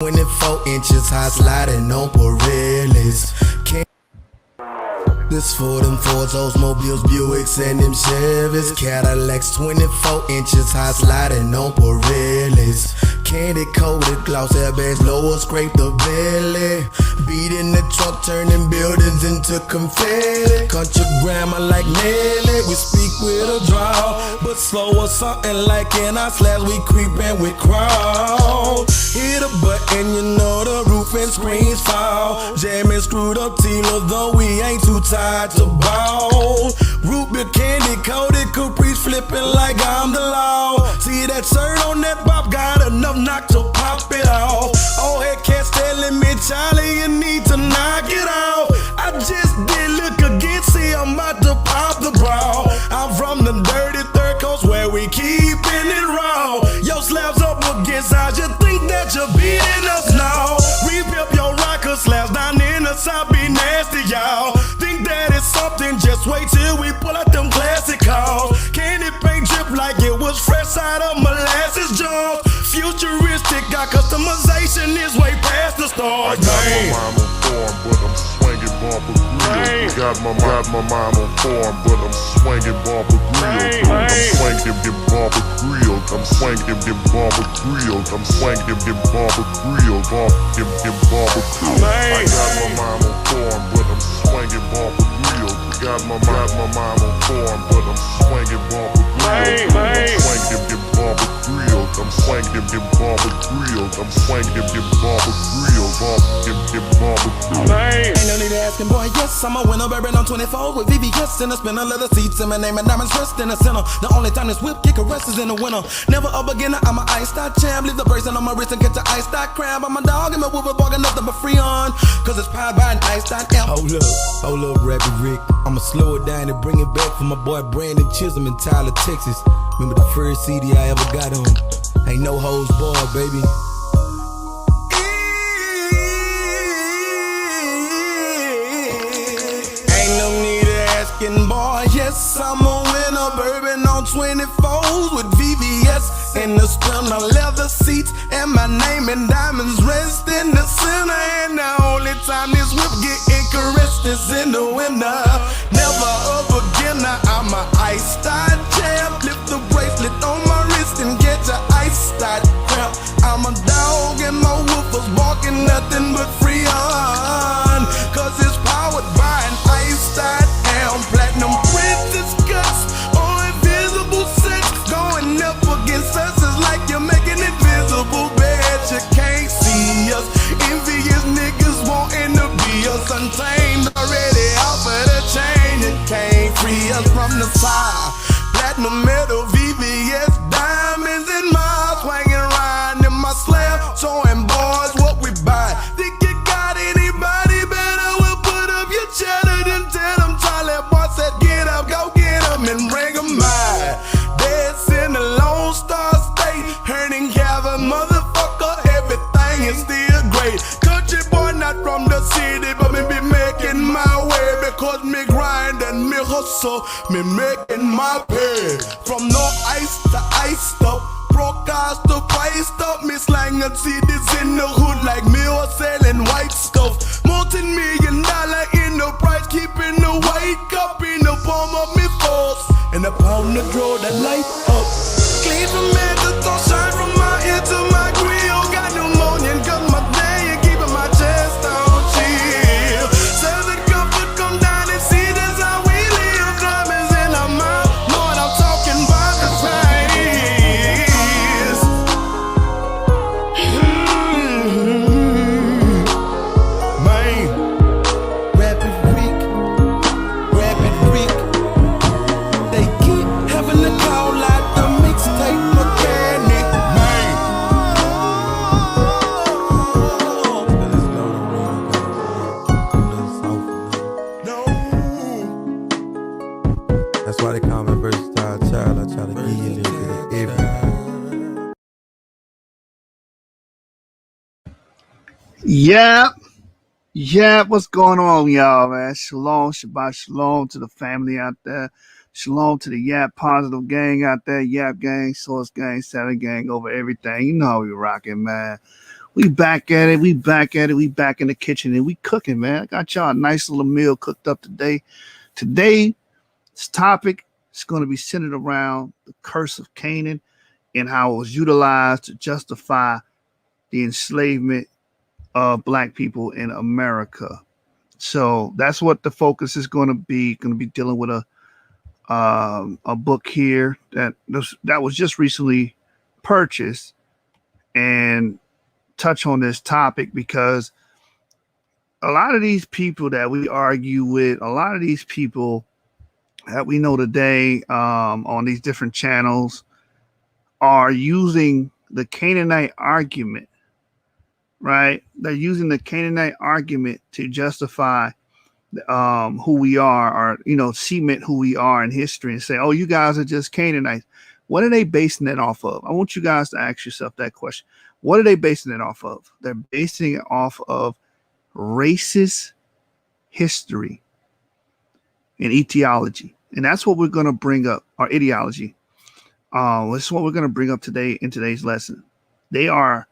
24 inches high sliding on Pirellis. This for them Fords, Oldsmobiles, Buicks, and them Chevys. Cadillacs, 24 inches high sliding on Pirellis. Candy coated gloss airbags, lower scrape the belly. Beat in the truck, turning buildings into confetti. Country grammar like Nelly, we speak with a drawl, but slow or something like in our slabs, we creepin' with crowd. Hit a button, you know the roof and screens fall. Jamming screwed up Tila, though we ain't too tired to bow. Root beer candy coated, Caprice flipping like I'm the law. See that shirt on that pop, got enough knock to pop it off. Oh, head cats telling me, Charlie, you need to knock it off. I just did look again, see I'm about to pop the bra. I'm from the dirty third coast where we keepin' it raw. Yo, slabs up against I just think that you're beating us now. Repip your rocker slabs down in the south, be nasty, y'all. Think that it's something, just wait till we pull out them classic calls. Candy paint drip like it was fresh out of molasses jars. Futuristic, got customization is way past the stars. I got my mind on form, but I'm swinging bumper grill. Got my mind on form, but I'm swinging bumper grill. I'm swinging bumper grill. I'm swinging bumper grill. I'm swinging bumper grill. Bumper grill. I got my mind on form, but I'm swinging bumper grill. Got my mind on form, but I'm swinging bumper grill. I'm swinging bumper grill. I'm swinging bumper grill. I'm swinging bumper grill. Bumper grill. Ain't no need to asking, boy, yes, I'm a winner, bourbon on 24 with VVS and a spinner, leather seats and my name and diamonds pressed in the center. The only time this whip kick a rest is in the winter. Never a beginner, I'm a ice-stock champ. Leave the bracelet on my wrist and catch an ice-stock crab. I'm a dog and my whoop bargain nothing but free on, cause it's powered by an ice-stock amp. Hold up, Rappy Rick. I'ma slow it down and bring it back for my boy Brandon Chisholm in Tyler, Texas. Remember the first CD I ever got on? Ain't no hoes barred, baby. Ain't no need of asking, boy. Yes, I'm a winner. Bourbon on 24s with VVS in the spinner, leather seats, and my name and diamonds rest in the center. And the only time this whip get caressed is in the winter. Never a beginner, I'm a ice-stock champ. Lift the bracelet on my wrist and get your ice-stock cramp. I'm a dog and my woofers barking nothing but free on, cause it's powered by an ice-stock amp. Platinum princess cuts or invisible sex. Going up against us is like you're making it visible. Bet you can't see us. Envious niggas wanting to be us. Untamed, already out for the chain. You can't free us from the side. Platinum metal, VVS, diamonds in my swinging around in my slab, showing boys what we buy. Think you got anybody better? We'll put up your cheddar, then tell them Charlie boy said get up, go get them and bring them by. Dead's in the Lone Star State, hurting Calvin, motherfucker, everything is still great. Country boy not from the city, but me be making my way, because me grind and me hustle, me making my pay. From no ice to iced up, broadcast to priced up, me slanging CDs in the hood like me or selling white stuff. Multi-million-dollar in the price, keeping the white cup in the palm of me force, and the pound to draw the light up. Clean from head to toe, shine from my ear to my grill. Got pneumonia and got my day and keeping my chest on chill. Southern comfort, come down and see this how we live. Diamonds in our mouth, know what I'm talking about, the price. Man, Rapid Rick, they keep having to call out the mixtape mechanic, man. No. That's why they call me versatile child. I try to give you a little bit of everything. Yeah, what's going on, y'all, man? Shalom, Shabbat Shalom to the family out there. Shalom to the Yap Positive gang out there. Yap gang, Source gang, Seven gang, over everything. You know how we rocking, man. We back at it. We back at it. We back in the kitchen and we cooking, man. I got y'all a nice little meal cooked up today. Today's topic is going to be centered around the curse of Canaan and how it was utilized to justify the enslavement of black people in America. So that's what the focus is going to be. Going to be dealing with a book here that was just recently purchased and touch on this topic because a lot of these people that we argue with, a lot of these people that we know today on these different channels are using the Canaanite argument, right? They're using the Canaanite argument to justify who we are, or cement who we are in history and say, oh, you guys are just Canaanites. What are they basing that off of? I want you guys to ask yourself that question. What are they basing it off of? They're basing it off of racist history and etiology. And that's what we're going to bring up, our ideology. This is what we're going to bring up today in today's lesson. They are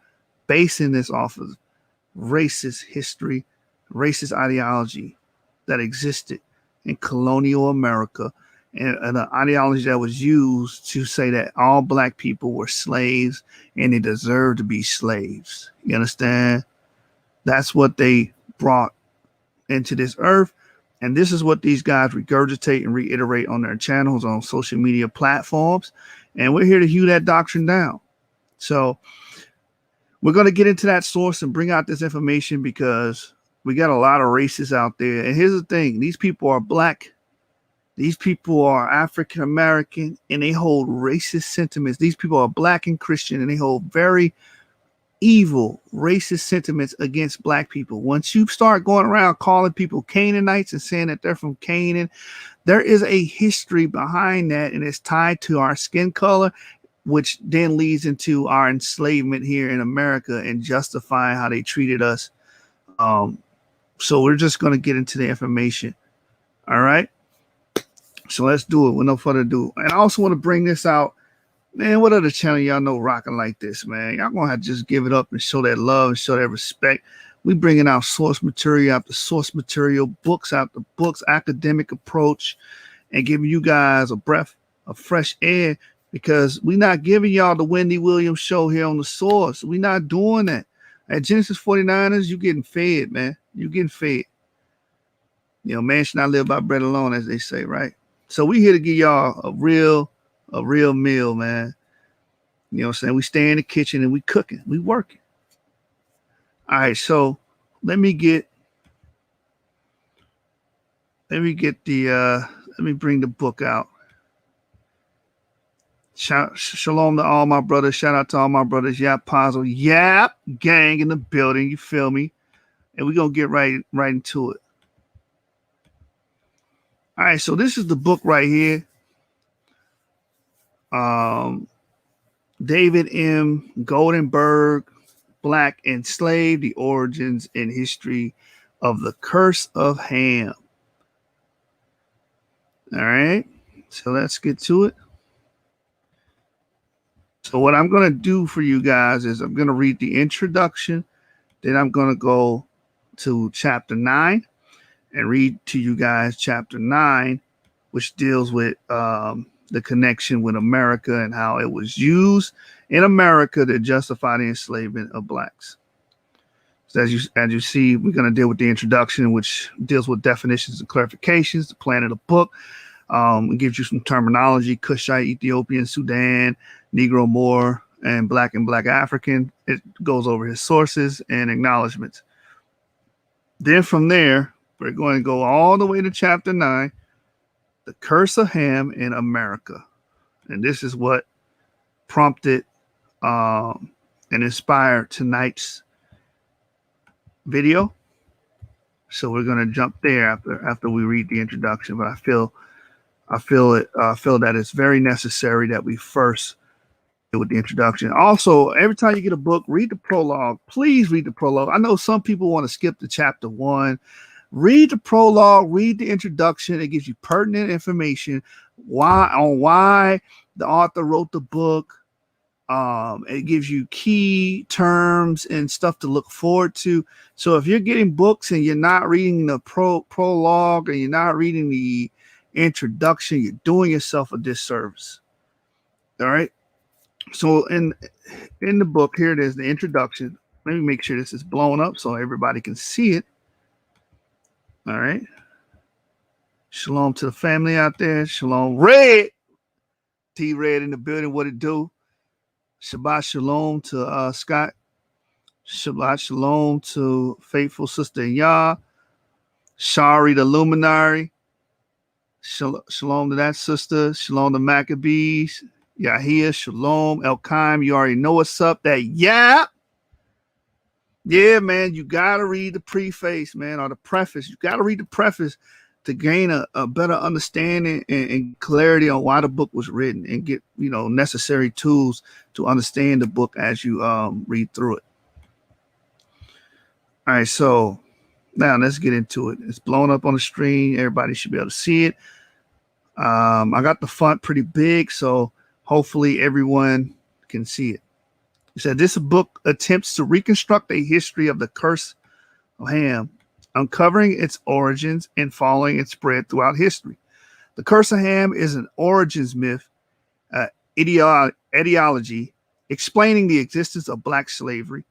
basing this off of racist history, racist ideology that existed in colonial America, and an ideology that was used to say that all black people were slaves and they deserved to be slaves. You understand? That's what they brought into this earth. And this is what these guys regurgitate and reiterate on their channels, on social media platforms. And we're here to hew that doctrine down. So we're going to get into that source and bring out this information because we got a lot of racists out there. And here's the thing. These people are black. These people are African American and they hold racist sentiments. These people are black and Christian and they hold very evil racist sentiments against black people. Once you start going around calling people Canaanites and saying that they're from Canaan, there is a history behind that, and it's tied to our skin color, which then leads into our enslavement here in America and justifying how they treated us. So we're just going to get into the information. All right. So let's do it with no further ado. And I also want to bring this out. Man, what other channel y'all know rocking like this, man? Y'all gonna have to just give it up and show that love and show that respect. We bringing out source material after source material, books after books, academic approach, and giving you guys a breath of fresh air because we not giving y'all the Wendy Williams show here on the source. We not doing that. At Genesis 49ers, you getting fed, man. You getting fed. Man should not live by bread alone, as they say, right? So we here to give y'all a real meal, man. You know what I'm saying? We stay in the kitchen and we cooking, we working. All right, so let me bring the book out. Shalom to all my brothers. Shout out to all my brothers. Yap Puzzle, Yap gang in the building. You feel me? And we're gonna get right into it. All right, so this is the book right here. David M. Goldenberg, Black Enslaved, The Origins and History of the Curse of Ham. All right, so let's get to it. So what I'm going to do for you guys is I'm going to read the introduction, then I'm going to go to chapter 9 and read to you guys chapter 9, which deals with the connection with America and how it was used in America to justify the enslavement of blacks. So as you see, we're going to deal with the introduction, which deals with definitions and clarifications, the plan of the book. It gives you some terminology: Kushite, Ethiopian, Sudan, Negro, Moor, and Black African. It goes over his sources and acknowledgments. Then from there, we're going to go all the way to chapter 9, the curse of Ham in America. And this is what prompted and inspired tonight's video. So we're going to jump there after we read the introduction. But I feel that it's very necessary that we first deal with the introduction. Also, every time you get a book, read the prologue. Please read the prologue. I know some people want to skip to chapter 1. Read the prologue, read the introduction. It gives you pertinent information why the author wrote the book, It gives you key terms and stuff to look forward to. So if you're getting books and you're not reading the prologue and you're not reading the introduction, you're doing yourself a disservice. All right. So in the book, here it is, the introduction. Let me make sure this is blown up so everybody can see it. All right. Shalom to the family out there. Shalom. Red. T Red in the building. What it do? Shabbat shalom to Scott. Shabbat shalom to faithful sister Yah. Shari the luminary. Shalom to that sister. Shalom to Maccabees. Yahia, shalom. Elkaim, you already know what's up. That yeah, man, you got to read the preface, man, or the preface. You got to read the preface to gain a better understanding and clarity on why the book was written and get, necessary tools to understand the book as you read through it. All right, so now let's get into it. It's blown up on the screen. Everybody should be able to see it. I got the font pretty big, so hopefully everyone can see it. It said this book attempts to reconstruct a history of the curse of Ham, uncovering its origins and following its spread throughout history. The curse of Ham is an origins myth, ideology explaining the existence of black slavery.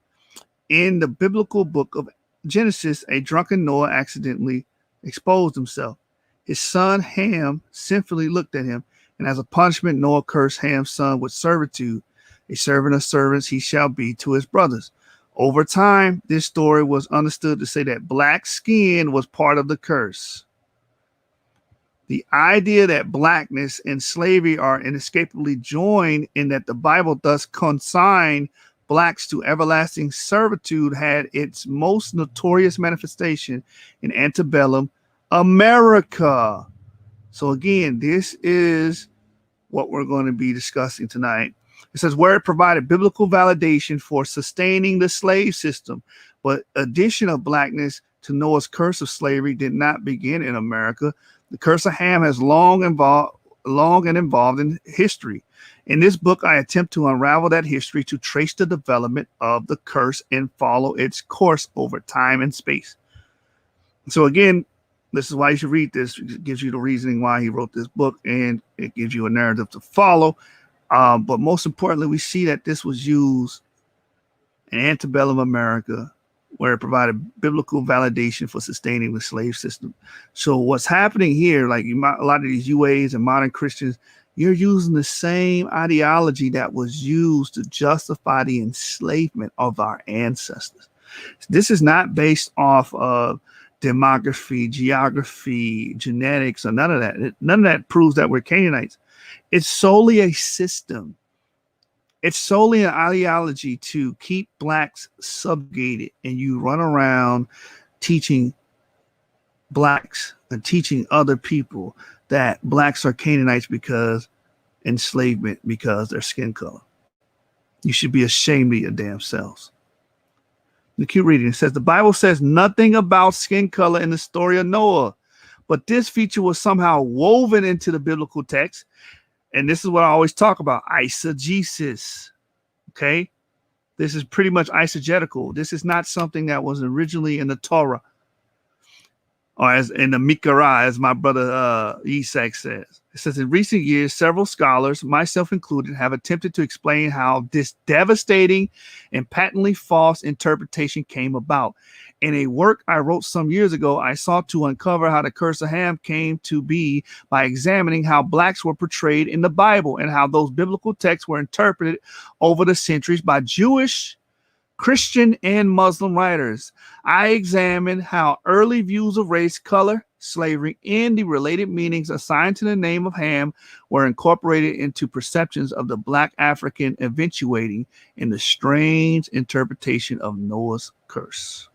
In the biblical book of Genesis, a drunken Noah accidentally exposed himself. His son Ham sinfully looked at him, and as a punishment, Noah cursed Ham's son with servitude. A servant of servants he shall be to his brothers. Over time, this story was understood to say that black skin was part of the curse. The idea that blackness and slavery are inescapably joined in that the Bible thus consigned blacks to everlasting servitude had its most notorious manifestation in antebellum America. So again, this is what we're going to be discussing tonight. It says where it provided biblical validation for sustaining the slave system, but addition of blackness to Noah's curse of slavery did not begin in America. The curse of Ham has long and involved in history. In this book, I attempt to unravel that history to trace the development of the curse and follow its course over time and space. So again, this is why you should read this. It gives you the reasoning why he wrote this book, and it gives you a narrative to follow. But most importantly, we see that this was used in antebellum America, where it provided biblical validation for sustaining the slave system. So what's happening here, like a lot of these UAs and modern Christians, you're using the same ideology that was used to justify the enslavement of our ancestors. This is not based off of demography, geography, genetics, or none of that. None of that proves that we're Canaanites. It's solely a system. It's solely an ideology to keep blacks subjugated, and you run around teaching blacks and teaching other people that blacks are Canaanites because enslavement, because their skin color. You should be ashamed of your damn selves. The keep reading. It says the Bible says nothing about skin color in the story of Noah, but this feature was somehow woven into the biblical text. And this is what I always talk about, eisegesis. Okay, this is pretty much eisegetical. This is not something that was originally in the Torah or as in the Mikra, as my brother Isaac says. It says in recent years, several scholars, myself included, have attempted to explain how this devastating and patently false interpretation came about. In a work I wrote some years ago, I sought to uncover how the curse of Ham came to be by examining how blacks were portrayed in the Bible and how those biblical texts were interpreted over the centuries by Jewish, Christian, and Muslim writers. I examined how early views of race, color, slavery, and the related meanings assigned to the name of Ham were incorporated into perceptions of the black African, eventuating in the strange interpretation of Noah's curse.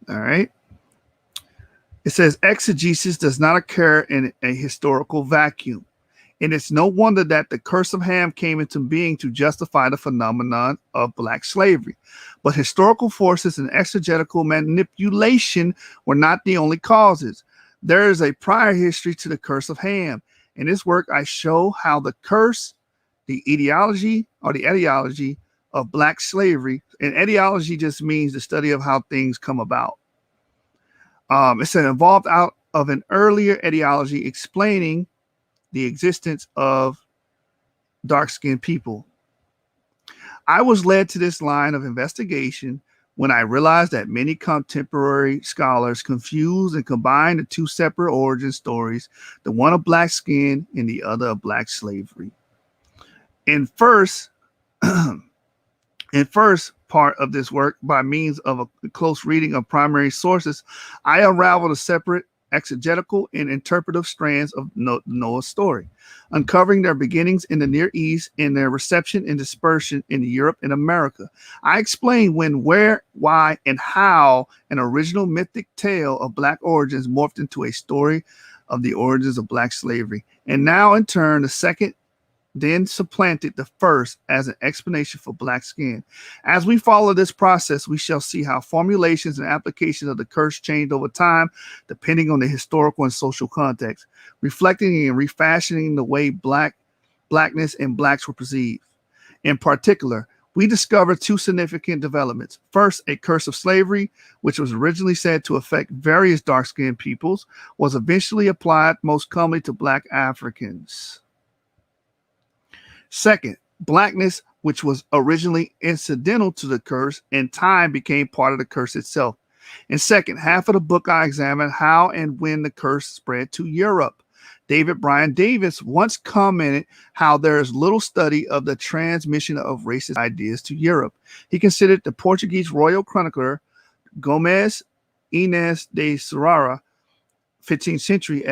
All right. It says exegesis does not occur in a historical vacuum. And it's no wonder that the curse of Ham came into being to justify the phenomenon of black slavery. But historical forces and exegetical manipulation were not the only causes. There is a prior history to the curse of Ham. In this work, I show how the curse the etiology of black slavery. And etiology just means the study of how things come about. It's an evolved out of an earlier etiology explaining the existence of dark-skinned people. I was led to this line of investigation when I realized that many contemporary scholars confuse and combine the two separate origin stories, the one of black skin and the other of black slavery. In first part of this work, by means of a close reading of primary sources, I unraveled a separate exegetical and interpretive strands of Noah's story, uncovering their beginnings in the Near East and their reception and dispersion in Europe and America. I explain when, where, why, and how an original mythic tale of black origins morphed into a story of the origins of black slavery, and now in turn the second then supplanted the first as an explanation for black skin. As we follow this process, we shall see how formulations and applications of the curse changed over time, depending on the historical and social context, reflecting and refashioning the way blackness and blacks were perceived. In particular, we discover two significant developments. First, a curse of slavery, which was originally said to affect various dark-skinned peoples, was eventually applied most commonly to black Africans. Second, blackness, which was originally incidental to the curse, in time became part of the curse itself. In second half of the book, I examine how and when the curse spread to Europe. David Bryan Davis once commented how there is little study of the transmission of racist ideas to Europe. He considered the Portuguese royal chronicler Gomes Inês de Serrara, 15th century,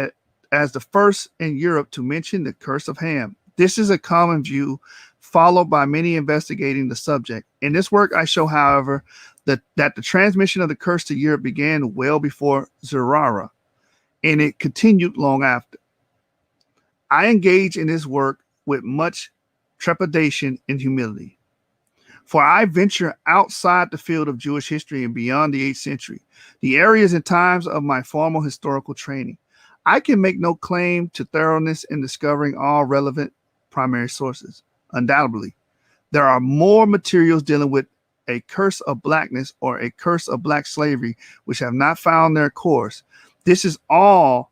as the first in Europe to mention the curse of Ham. This is a common view followed by many investigating the subject. In this work, I show, however, that the transmission of the curse to Europe began well before Zerara, and it continued long after. I engage in this work with much trepidation and humility, for I venture outside the field of Jewish history and beyond the 8th century, the areas and times of my formal historical training. I can make no claim to thoroughness in discovering all relevant primary sources. Undoubtedly, there are more materials dealing with a curse of blackness or a curse of black slavery which have not found their course. This is all,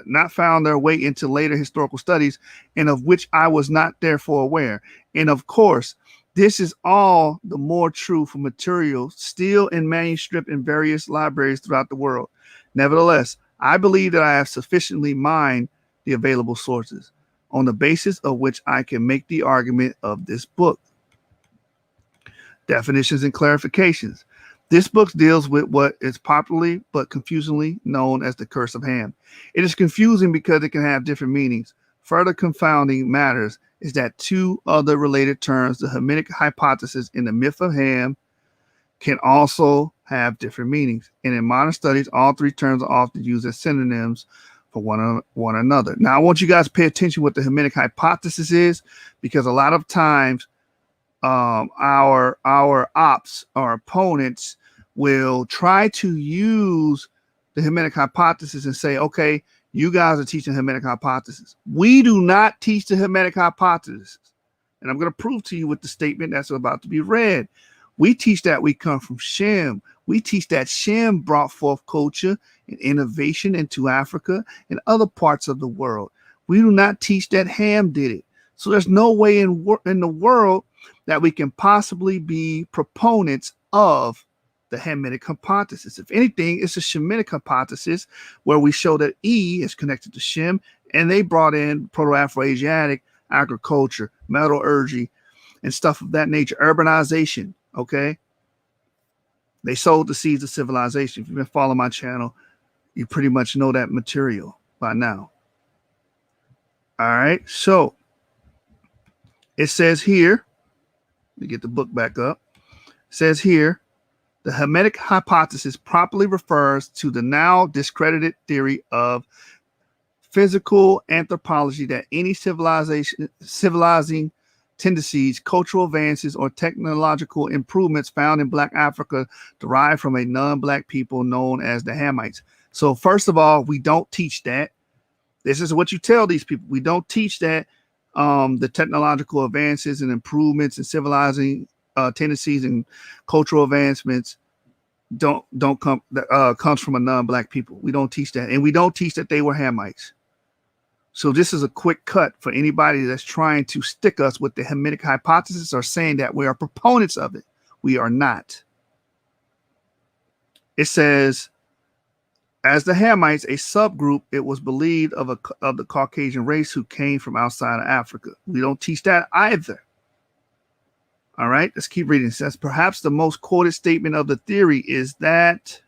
not found their way into later historical studies, and of which I was not therefore aware. And of course, this is all the more true for material still in manuscript in various libraries throughout the world. Nevertheless, I believe that I have sufficiently mined the available sources, on the basis of which I can make the argument of this book. Definitions and clarifications. This book deals with what is popularly but confusingly known as the curse of Ham. It is confusing because it can have different meanings. Further confounding matters is that two other related terms, the Hamitic hypothesis and the myth of Ham, can also have different meanings. And in modern studies, all three terms are often used as synonyms for one another. Now, I want you guys to pay attention what the Hamitic hypothesis is, because a lot of times our ops, our opponents, will try to use the Hamitic hypothesis and say, okay, you guys are teaching Hamitic hypothesis. We do not teach the Hamitic hypothesis. And I'm going to prove to you with the statement that's about to be read. We teach that we come from Shem. We teach that Shem brought forth culture and innovation into Africa and other parts of the world. We do not teach that Ham did it. So there's no way in the world that we can possibly be proponents of the Hamitic hypothesis. If anything, it's a Shemitic hypothesis where we show that E is connected to Shem, and they brought in Proto-Afro-Asiatic agriculture, metallurgy, and stuff of that nature, urbanization, okay? They sowed the seeds of civilization. If you've been following my channel, you pretty much know that material by now. All right, so it says here, let me get the book back up. It says here, the Hamitic hypothesis properly refers to the now discredited theory of physical anthropology that any civilizing tendencies, cultural advances, or technological improvements found in Black Africa derive from a non-Black people known as the Hamites. So first of all, we don't teach that. This is what you tell these people. We don't teach that The technological advances and improvements and civilizing tendencies and cultural advancements don't come comes from a non-black people. We don't teach that, and we don't teach that they were Hamites. So this is a quick cut for anybody that's trying to stick us with the Hamitic hypothesis or saying that we are proponents of it. We are not. It says, as the Hamites, a subgroup, it was believed of the Caucasian race who came from outside of Africa. We don't teach that either. All right, let's keep reading. It says, perhaps the most quoted statement of the theory is that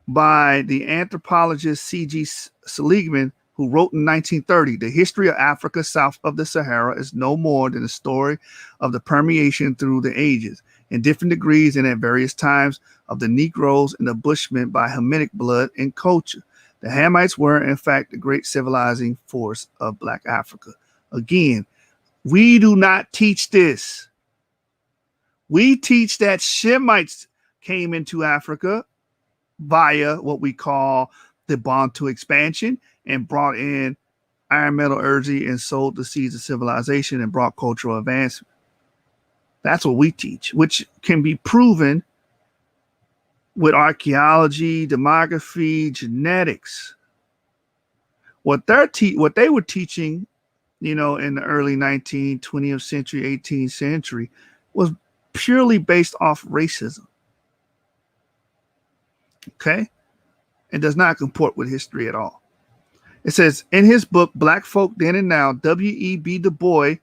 by the anthropologist C.G. Seligman, who wrote in 1930, the history of Africa south of the Sahara is no more than a story of the permeation through the ages, in different degrees and at various times, of the Negroes and the Bushmen by Hamitic blood and culture. The Hamites were, in fact, the great civilizing force of Black Africa. Again, we do not teach this. We teach that Shemites came into Africa via what we call the Bantu expansion and brought in iron, metal, energy, and sowed the seeds of civilization and brought cultural advancement. That's what we teach, which can be proven with archaeology, demography, genetics. What they were teaching, in the early 19th, 20th century, 18th century, was purely based off racism. Okay? It does not comport with history at all. It says, in his book, Black Folk Then and Now, W.E.B. Du Bois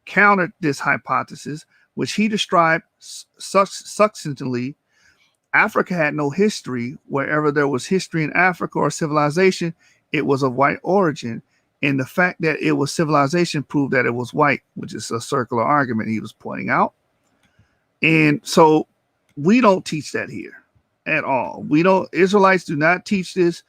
countered this hypothesis, which he described succinctly. Africa had no history. Wherever there was history in Africa or civilization, it was of white origin. And the fact that it was civilization proved that it was white, which is a circular argument he was pointing out. And so we don't teach that here at all. Israelites do not teach this.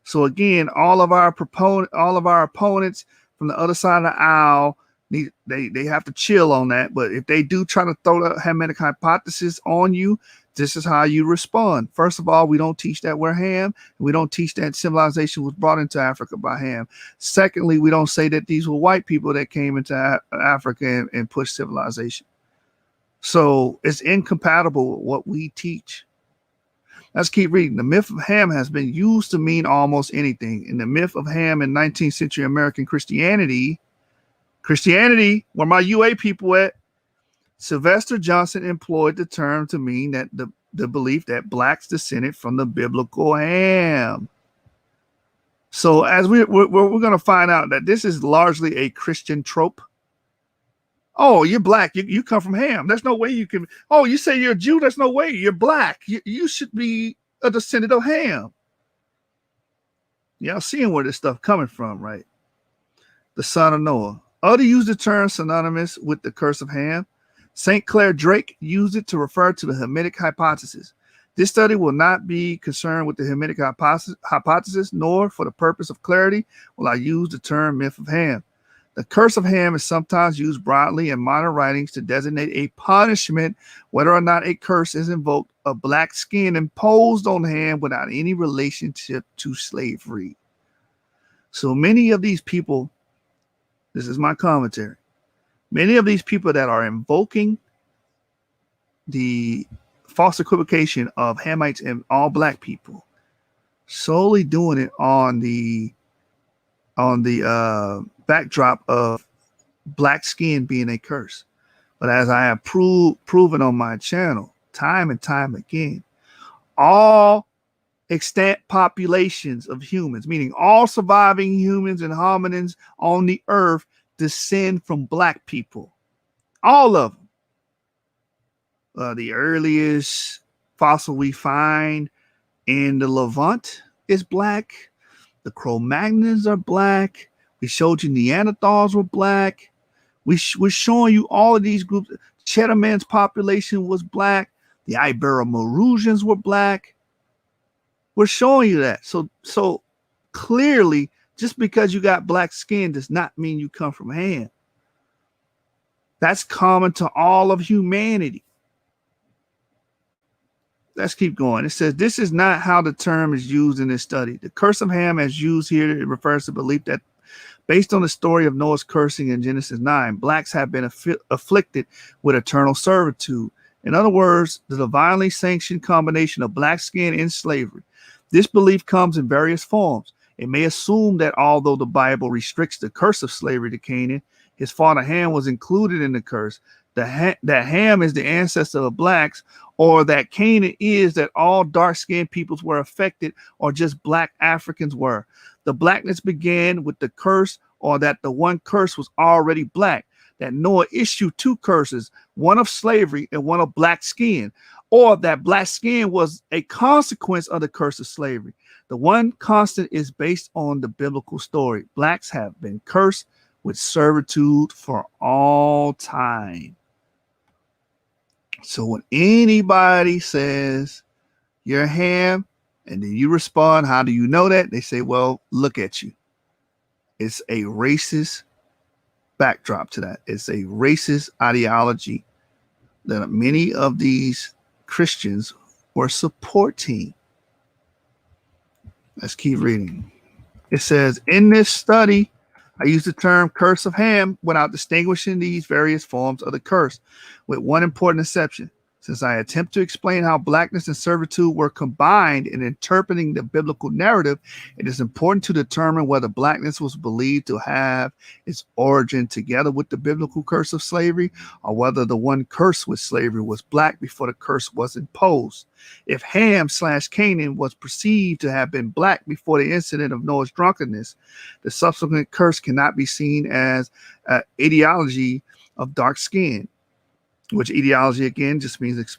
So again, all of our opponents from the other side of the aisle, they have to chill on that. But if they do try to throw the Hamitic hypothesis on you, this is how you respond. First of all, we don't teach that we're Ham. We don't teach that civilization was brought into Africa by Ham. Secondly, we don't say that these were white people that came into Africa and pushed civilization. So it's incompatible with what we teach. Let's keep reading. The myth of Ham has been used to mean almost anything. In the myth of Ham in 19th century American Christianity, where my UA people at, Sylvester Johnson employed the term to mean that the belief that blacks descended from the biblical Ham. So as we're going to find out that this is largely a Christian trope. Oh, you're black. You come from Ham. There's no way you can. Oh, you say you're a Jew. There's no way you're black. You should be a descendant of Ham. Y'all seeing where this stuff coming from, right? The son of Noah. Others use the term synonymous with the curse of Ham. St. Clair Drake used it to refer to the Hamitic hypothesis. This study will not be concerned with the Hamitic hypothesis, nor for the purpose of clarity will I use the term myth of Ham. The curse of Ham is sometimes used broadly in modern writings to designate a punishment, whether or not a curse is invoked, of black skin imposed on Ham without any relationship to slavery. So many of these people, this is my commentary, many of these people that are invoking the false equivocation of Hamites and all black people, solely doing it on the backdrop of black skin being a curse. But as I have proven on my channel time and time again, all extant populations of humans, meaning all surviving humans and hominins on the earth, descend from black people. All of them. The earliest fossil we find in the Levant is black. The Cro-Magnons are black. We showed you Neanderthals were black. We're showing you all of these groups. Chetamans population was black. The Ibero-Maurusians were black. We're showing you that. So clearly, just because you got black skin does not mean you come from Ham. That's common to all of humanity. Let's keep going. It says, this is not how the term is used in this study. The curse of Ham as used here, it refers to belief that Based on the story of Noah's cursing in Genesis 9, blacks have been afflicted with eternal servitude. In other words, the divinely sanctioned combination of black skin and slavery. This belief comes in various forms. It may assume that although the Bible restricts the curse of slavery to Canaan, his father Ham was included in the curse, that Ham is the ancestor of blacks, or that Canaan is that all dark-skinned peoples were affected, or just black Africans were. The blackness began with the curse, or that the one curse was already black, that Noah issued two curses, one of slavery and one of black skin, or that black skin was a consequence of the curse of slavery. The one constant is based on the biblical story. Blacks have been cursed with servitude for all time. So when anybody says you're Ham, and then you respond, how do you know that? They say, well, look at you. It's a racist backdrop to that. It's a racist ideology that many of these Christians were supporting. Let's keep reading. It says, in this study, I use the term curse of Ham without distinguishing these various forms of the curse, with one important exception. Since I attempt to explain how blackness and servitude were combined in interpreting the biblical narrative, it is important to determine whether blackness was believed to have its origin together with the biblical curse of slavery, or whether the one cursed with slavery was black before the curse was imposed. If Ham/Canaan was perceived to have been black before the incident of Noah's drunkenness, the subsequent curse cannot be seen as an ideology of dark skin, which ideology again just means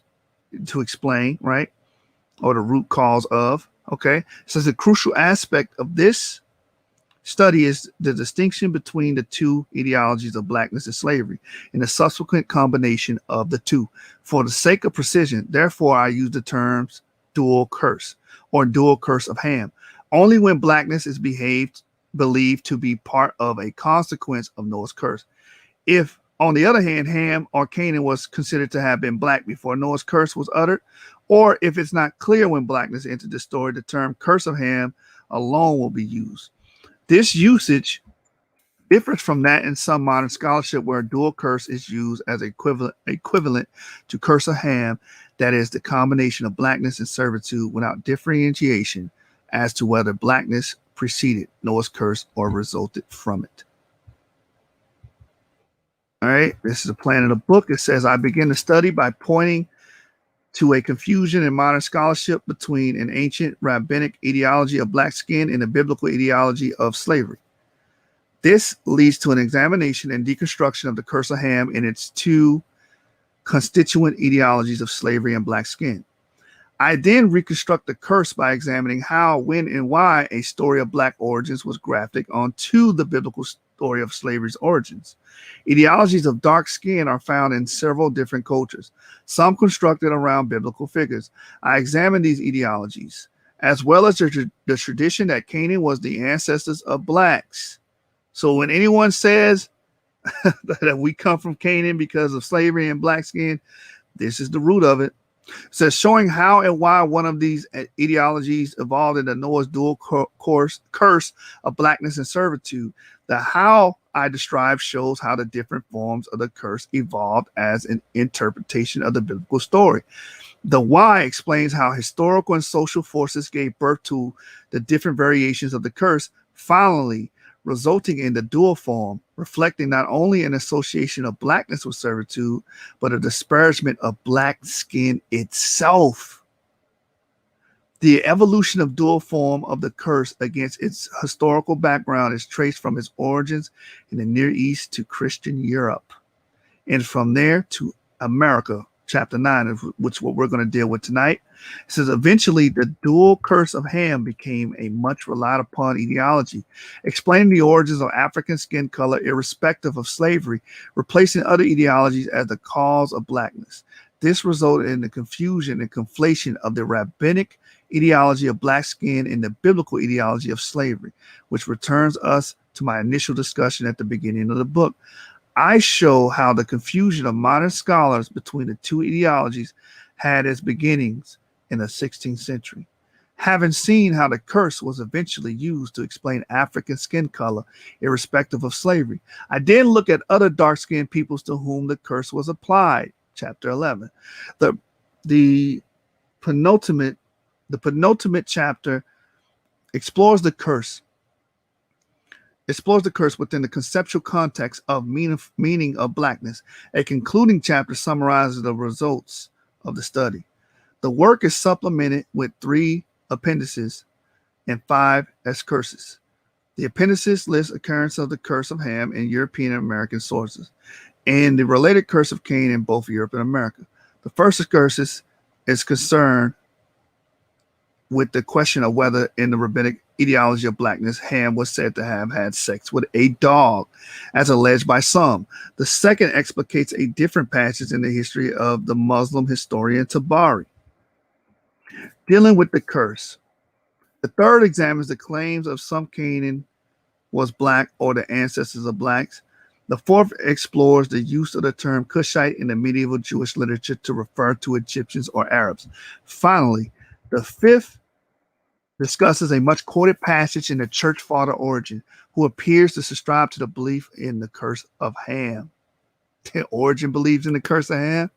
to explain, right? Or the root cause of, okay? So the crucial aspect of this study is the distinction between the two ideologies of blackness and slavery and the subsequent combination of the two. For the sake of precision, therefore, I use the terms dual curse or dual curse of Ham, only when blackness is believed to be part of a consequence of Noah's curse. If, on the other hand, Ham or Canaan was considered to have been black before Noah's curse was uttered, or if it's not clear when blackness entered the story, the term curse of Ham alone will be used. This usage differs from that in some modern scholarship where dual curse is used as equivalent to curse of Ham, that is the combination of blackness and servitude without differentiation as to whether blackness preceded Noah's curse or resulted from it. All right, this is a plan in the book. It says, I begin the study by pointing to a confusion in modern scholarship between an ancient rabbinic ideology of black skin and a biblical ideology of slavery. This leads to an examination and deconstruction of the curse of Ham and its two constituent ideologies of slavery and black skin. I then reconstruct the curse by examining how, when, and why a story of black origins was grafted onto the biblical story of slavery's origins. Ideologies of dark skin are found in several different cultures, some constructed around biblical figures. I examine these ideologies, as well as the tradition that Canaan was the ancestors of blacks. So when anyone says that we come from Canaan because of slavery and black skin, this is the root of it. It says, showing how and why one of these ideologies evolved into Noah's dual curse of blackness and servitude. The how I describe shows how the different forms of the curse evolved as an interpretation of the biblical story. The why explains how historical and social forces gave birth to the different variations of the curse, finally resulting in the dual form, reflecting not only an association of blackness with servitude, but a disparagement of black skin itself. The evolution of dual form of the curse against its historical background is traced from its origins in the Near East to Christian Europe, and from there to America, chapter 9, which is what we're going to deal with tonight. It says, eventually, the dual curse of Ham became a much relied upon ideology, explaining the origins of African skin color irrespective of slavery, replacing other ideologies as the cause of blackness. This resulted in the confusion and conflation of the rabbinic ideology of black skin and the biblical ideology of slavery, which returns us to my initial discussion at the beginning of the book. I show how the confusion of modern scholars between the two ideologies had its beginnings in the 16th century. Having seen how the curse was eventually used to explain African skin color, irrespective of slavery, I then look at other dark-skinned peoples to whom the curse was applied. Chapter 11. The penultimate chapter explores the curse within the conceptual context of meaning of blackness. A concluding chapter summarizes the results of the study. The work is supplemented with 3 appendices and 5 excursus. The appendices list occurrence of the curse of Ham in European and American sources, and the related curse of Cain in both Europe and America. The first excursus is concerned with the question of whether in the rabbinic ideology of blackness, Ham was said to have had sex with a dog, as alleged by some. The second explicates a different passage in the history of the Muslim historian Tabari, dealing with the curse. The third examines the claims of some Canaan was black or the ancestors of blacks. The fourth explores the use of the term Cushite in the medieval Jewish literature to refer to Egyptians or Arabs. Finally, the fifth discusses a much quoted passage in the church father Origen, who appears to subscribe to the belief in the curse of Ham. Origen believes in the curse of Ham.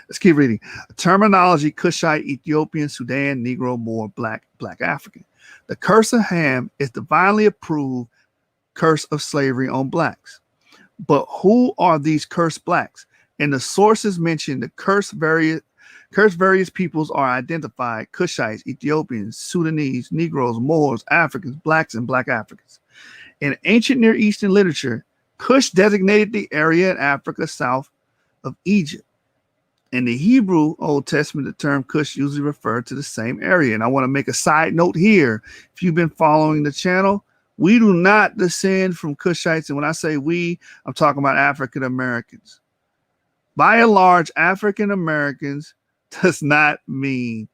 Let's keep reading. Terminology: Cushite, Ethiopian, Sudan, Negro, Moor, Black, Black African. The curse of Ham is divinely approved curse of slavery on blacks. But who are these cursed blacks? In the sources mentioned, the cursed various peoples are identified: Cushites, Ethiopians, Sudanese, Negroes, Moors, Africans, blacks, and Black Africans. In ancient Near Eastern literature, Cush designated the area in Africa south of Egypt. In the Hebrew Old Testament, the term Cush usually referred to the same area. And I want to make a side note here. If you've been following the channel, we do not descend from Cushites. And when I say we, I'm talking about African Americans. By and large, African Americans does not descend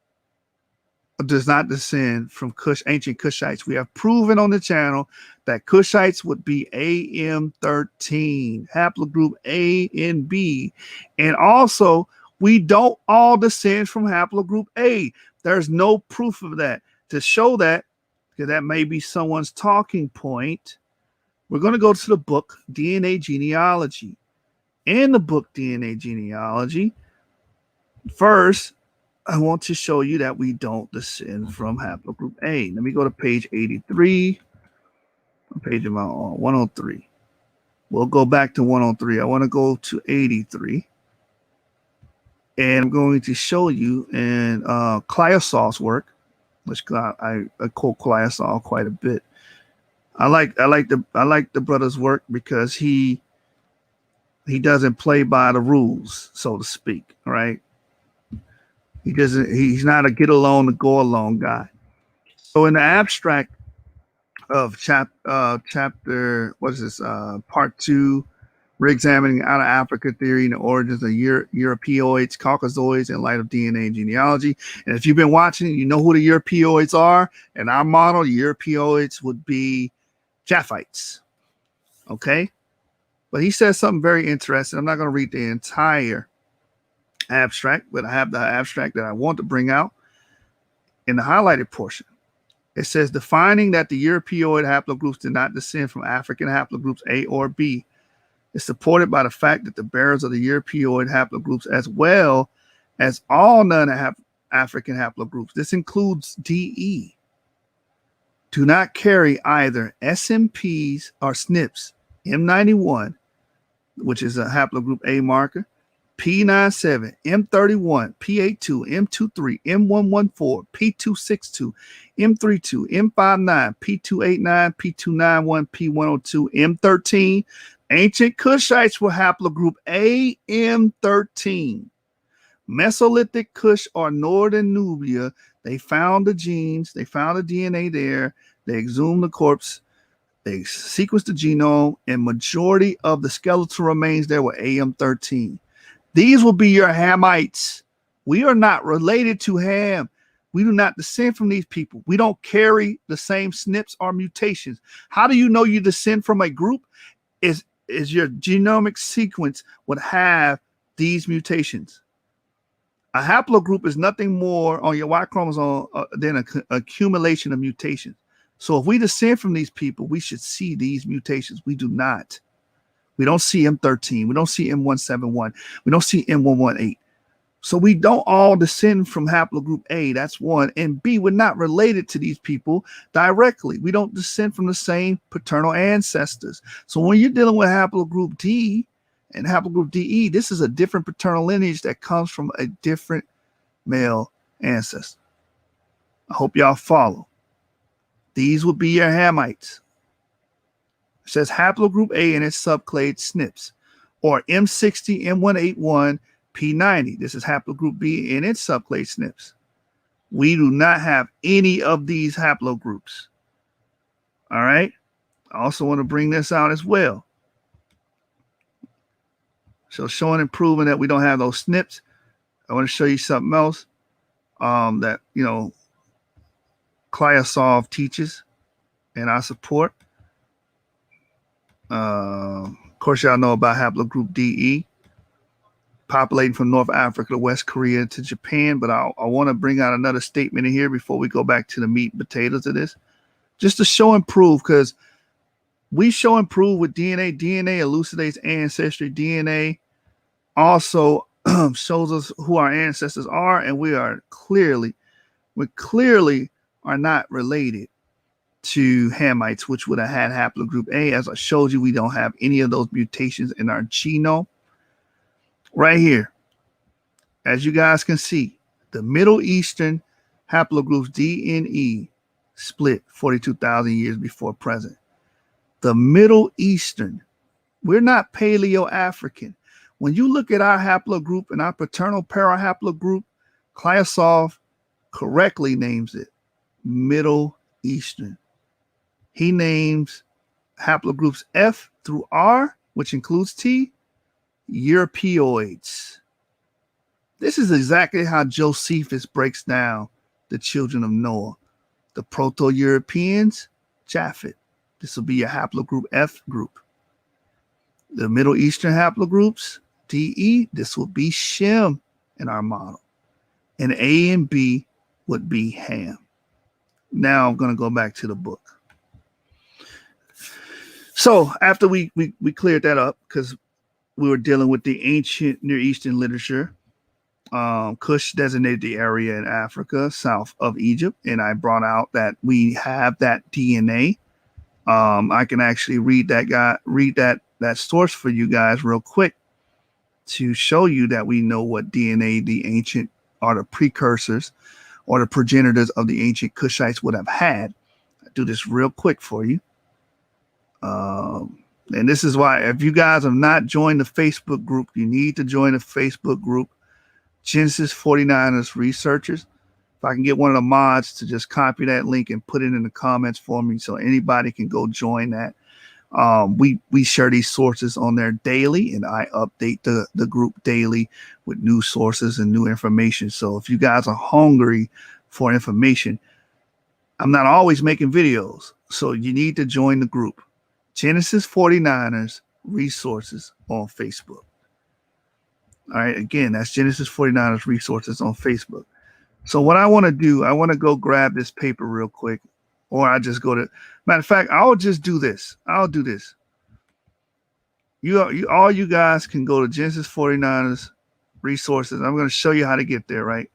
from ancient Cushites. We have proven on the channel that Cushites would be AM13, haplogroup A and B. And also, we don't all descend from haplogroup A. There's no proof of that. To show that, because that may be someone's talking point, we're going to go to the book DNA Genealogy. In the book DNA Genealogy, first, I want to show you that we don't descend from haplogroup A. Let me go to page 83. Page about 103. We'll go back to 103. I want to go to 83. And I'm going to show you in Clyasol's work, which I quote Clyasol quite a bit. I like the brother's work because he doesn't play by the rules, so to speak. All right. He's not a get along to go along guy. So in the abstract of chapter, what is this? Part 2, re-examining out of Africa theory and the origins of Europeoids, Caucasoids in light of DNA and genealogy. And if you've been watching, you know who the Europeoids are. In our model, Europeoids would be Japhites. Okay. But he says something very interesting. I'm not going to read the entire abstract, but I have the abstract that I want to bring out in the highlighted portion. It says, defining that the Europeoid haplogroups did not descend from African haplogroups A or B is supported by the fact that the bearers of the Europeoid haplogroups, as well as all non-African haplogroups, this includes DE, do not carry either SNPs or SNPs, M91, which is a haplogroup A marker, P97, M31, P82, M23, M114, P262, M32, M59, P289, P291, P102, M13. Ancient Cushites were haplogroup AM13. Mesolithic Kush or Northern Nubia, they found the genes, they found the DNA there, they exhumed the corpse, they sequenced the genome, and majority of the skeletal remains there were AM13. These will be your Hamites. We are not related to Ham. We do not descend from these people. We don't carry the same SNPs or mutations. How do you know you descend from a group? Is your genomic sequence would have these mutations. A haplogroup is nothing more on your Y chromosome than an accumulation of mutations. So if we descend from these people, we should see these mutations. We do not. We don't see M13. We don't see M171. We don't see M118. So we don't all descend from haplogroup A. That's one. And B, we're not related to these people directly. We don't descend from the same paternal ancestors. So when you're dealing with haplogroup D and haplogroup DE, this is a different paternal lineage that comes from a different male ancestor. I hope y'all follow. These would be your Hamites. It says haplogroup A and its subclade SNPs, or M60, M181, P90. This is haplogroup B and its subclade SNPs. We do not have any of these haplogroups. All right. I also want to bring this out as well. So showing and proving that we don't have those SNPs. I want to show you something else that, Clyosov teaches and I support. Of course, y'all know about haplogroup DE, populating from North Africa to West Korea to Japan. But I want to bring out another statement in here before we go back to the meat and potatoes of this, just to show and prove, because we show and prove with DNA. DNA elucidates ancestry. DNA also shows us who our ancestors are, and we clearly are not related to Hamites, which would have had haplogroup A. As I showed you, we don't have any of those mutations in our genome. Right here, as you guys can see, the Middle Eastern haplogroups D and E split 42,000 years before present. The Middle Eastern, we're not Paleo-African. When you look at our haplogroup and our paternal parahaplogroup, Clyosov correctly names it Middle Eastern. He names haplogroups F through R, which includes T, Europeoids. This is exactly how Josephus breaks down the children of Noah. The Proto-Europeans, Japhet. This will be your haplogroup F group. The Middle Eastern haplogroups, DE, this will be Shem in our model. And A and B would be Ham. Now I'm going to go back to the book. So after we cleared that up, because we were dealing with the ancient Near Eastern literature, Cush designated the area in Africa south of Egypt, and I brought out that we have that DNA. I can actually read that source for you guys real quick to show you that we know what DNA the ancient are the precursors or the progenitors of the ancient Cushites would have had. I'll do this real quick for you. And this is why, if you guys have not joined the Facebook group, you need to join the Facebook group, Genesis 49ers Researchers. If I can get one of the mods to just copy that link and put it in the comments for me so anybody can go join that. We share these sources on there daily, and I update the group daily with new sources and new information. So if you guys are hungry for information, I'm not always making videos, so you need to join the group. Genesis 49ers Resources on Facebook. All right, again, that's Genesis 49ers Resources on Facebook. So what I want to do, I want to go grab this paper real quick, or I just go to, matter of fact, I'll just do this. I'll do this. All you guys can go to Genesis 49ers Resources. I'm going to show you how to get there, right?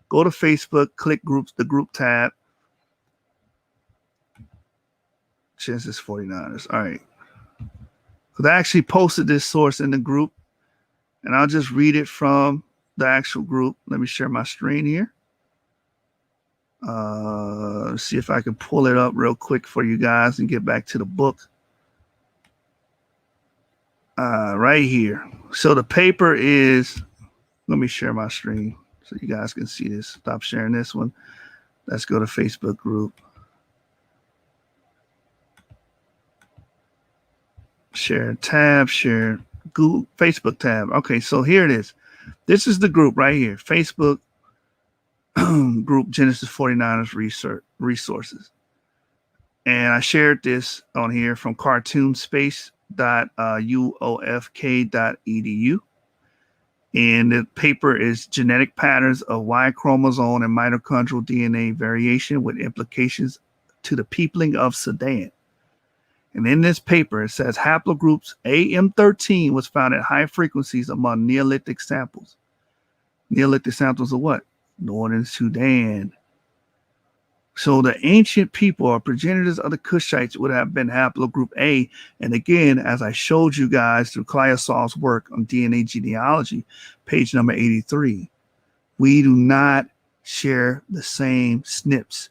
Go to Facebook, click groups, the group tab. Genesis 49ers. All right. Because I actually posted this source in the group, and I'll just read it from the actual group. Let me share my screen here. See if I can pull it up real quick for you guys and get back to the book. Right here. So the paper is, let me share my screen so you guys can see this. Stop sharing this one. Let's go to Facebook group. Share tab, share Google, Facebook tab. Okay, so here it is. This is the group right here. Facebook group Genesis 49ers Resources. And I shared this on here from cartoonspace.uofk.edu. And the paper is Genetic Patterns of Y Chromosome and Mitochondrial DNA Variation with Implications to the Peopling of Sudan. And in this paper, it says haplogroups AM13 was found at high frequencies among Neolithic samples. Neolithic samples of what? Northern Sudan. So the ancient people or progenitors of the Kushites would have been haplogroup A. And again, as I showed you guys through Clyosov's work on DNA genealogy, page number 83, we do not share the same SNPs,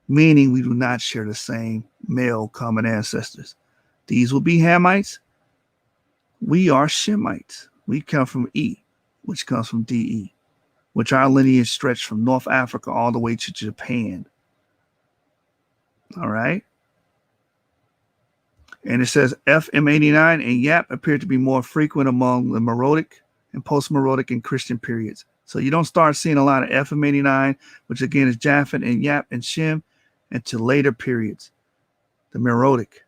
meaning we do not share the same male common ancestors. These will be Hamites. We are Shemites. We come from E, which comes from DE, which our lineage stretched from North Africa all the way to Japan. All right. And it says FM89 and YAP appear to be more frequent among the Meroitic and post-Meroitic and Christian periods. So you don't start seeing a lot of FM89, which again is Japhet and Yap and Shem, until later periods. The Meroitic.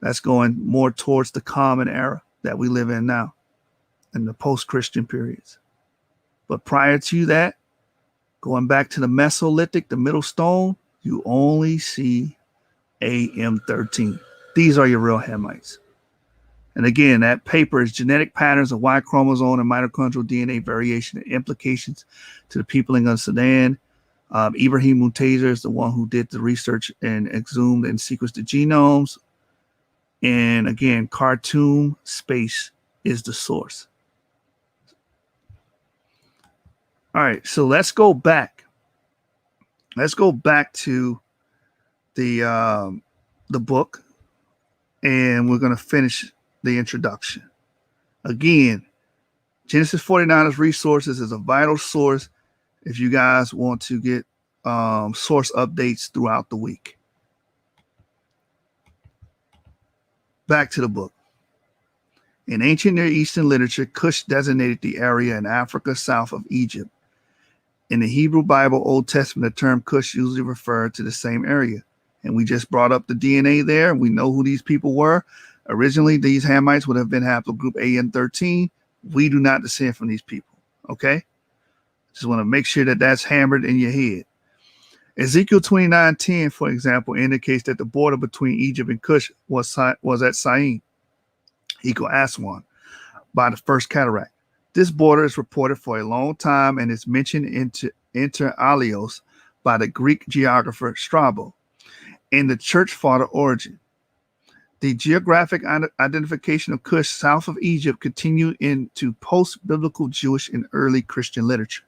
That's going more towards the common era that we live in now, and the post-Christian periods. But prior to that, going back to the Mesolithic, the Middle Stone, you only see AM13. These are your real Hamites. And again, that paper is Genetic Patterns of Y Chromosome and Mitochondrial DNA Variation and Implications to the Peopling of Sudan. Ibrahim Muntazer is the one who did the research and exhumed and sequenced the genomes. And again, Khartoum Space is the source. All right, so let's go back. Let's go back to the book, and we're going to finish the introduction. Again, Genesis 49ers Resources is a vital source if you guys want to get source updates throughout the week. Back to the book. In ancient Near Eastern literature, Cush designated the area in Africa south of Egypt. In the Hebrew Bible, Old Testament, the term Cush usually referred to the same area. And we just brought up the DNA there. We know who these people were. Originally, these Hamites would have been haplogroup AN13. We do not descend from these people. Okay? Just want to make sure that that's hammered in your head. Ezekiel 29:10, for example, indicates that the border between Egypt and Cush was at Syene, equal Aswan, by the first cataract. This border is reported for a long time and is mentioned inter alios by the Greek geographer Strabo in the church father Origen. The geographic identification of Cush south of Egypt continued into post-biblical Jewish and early Christian literature.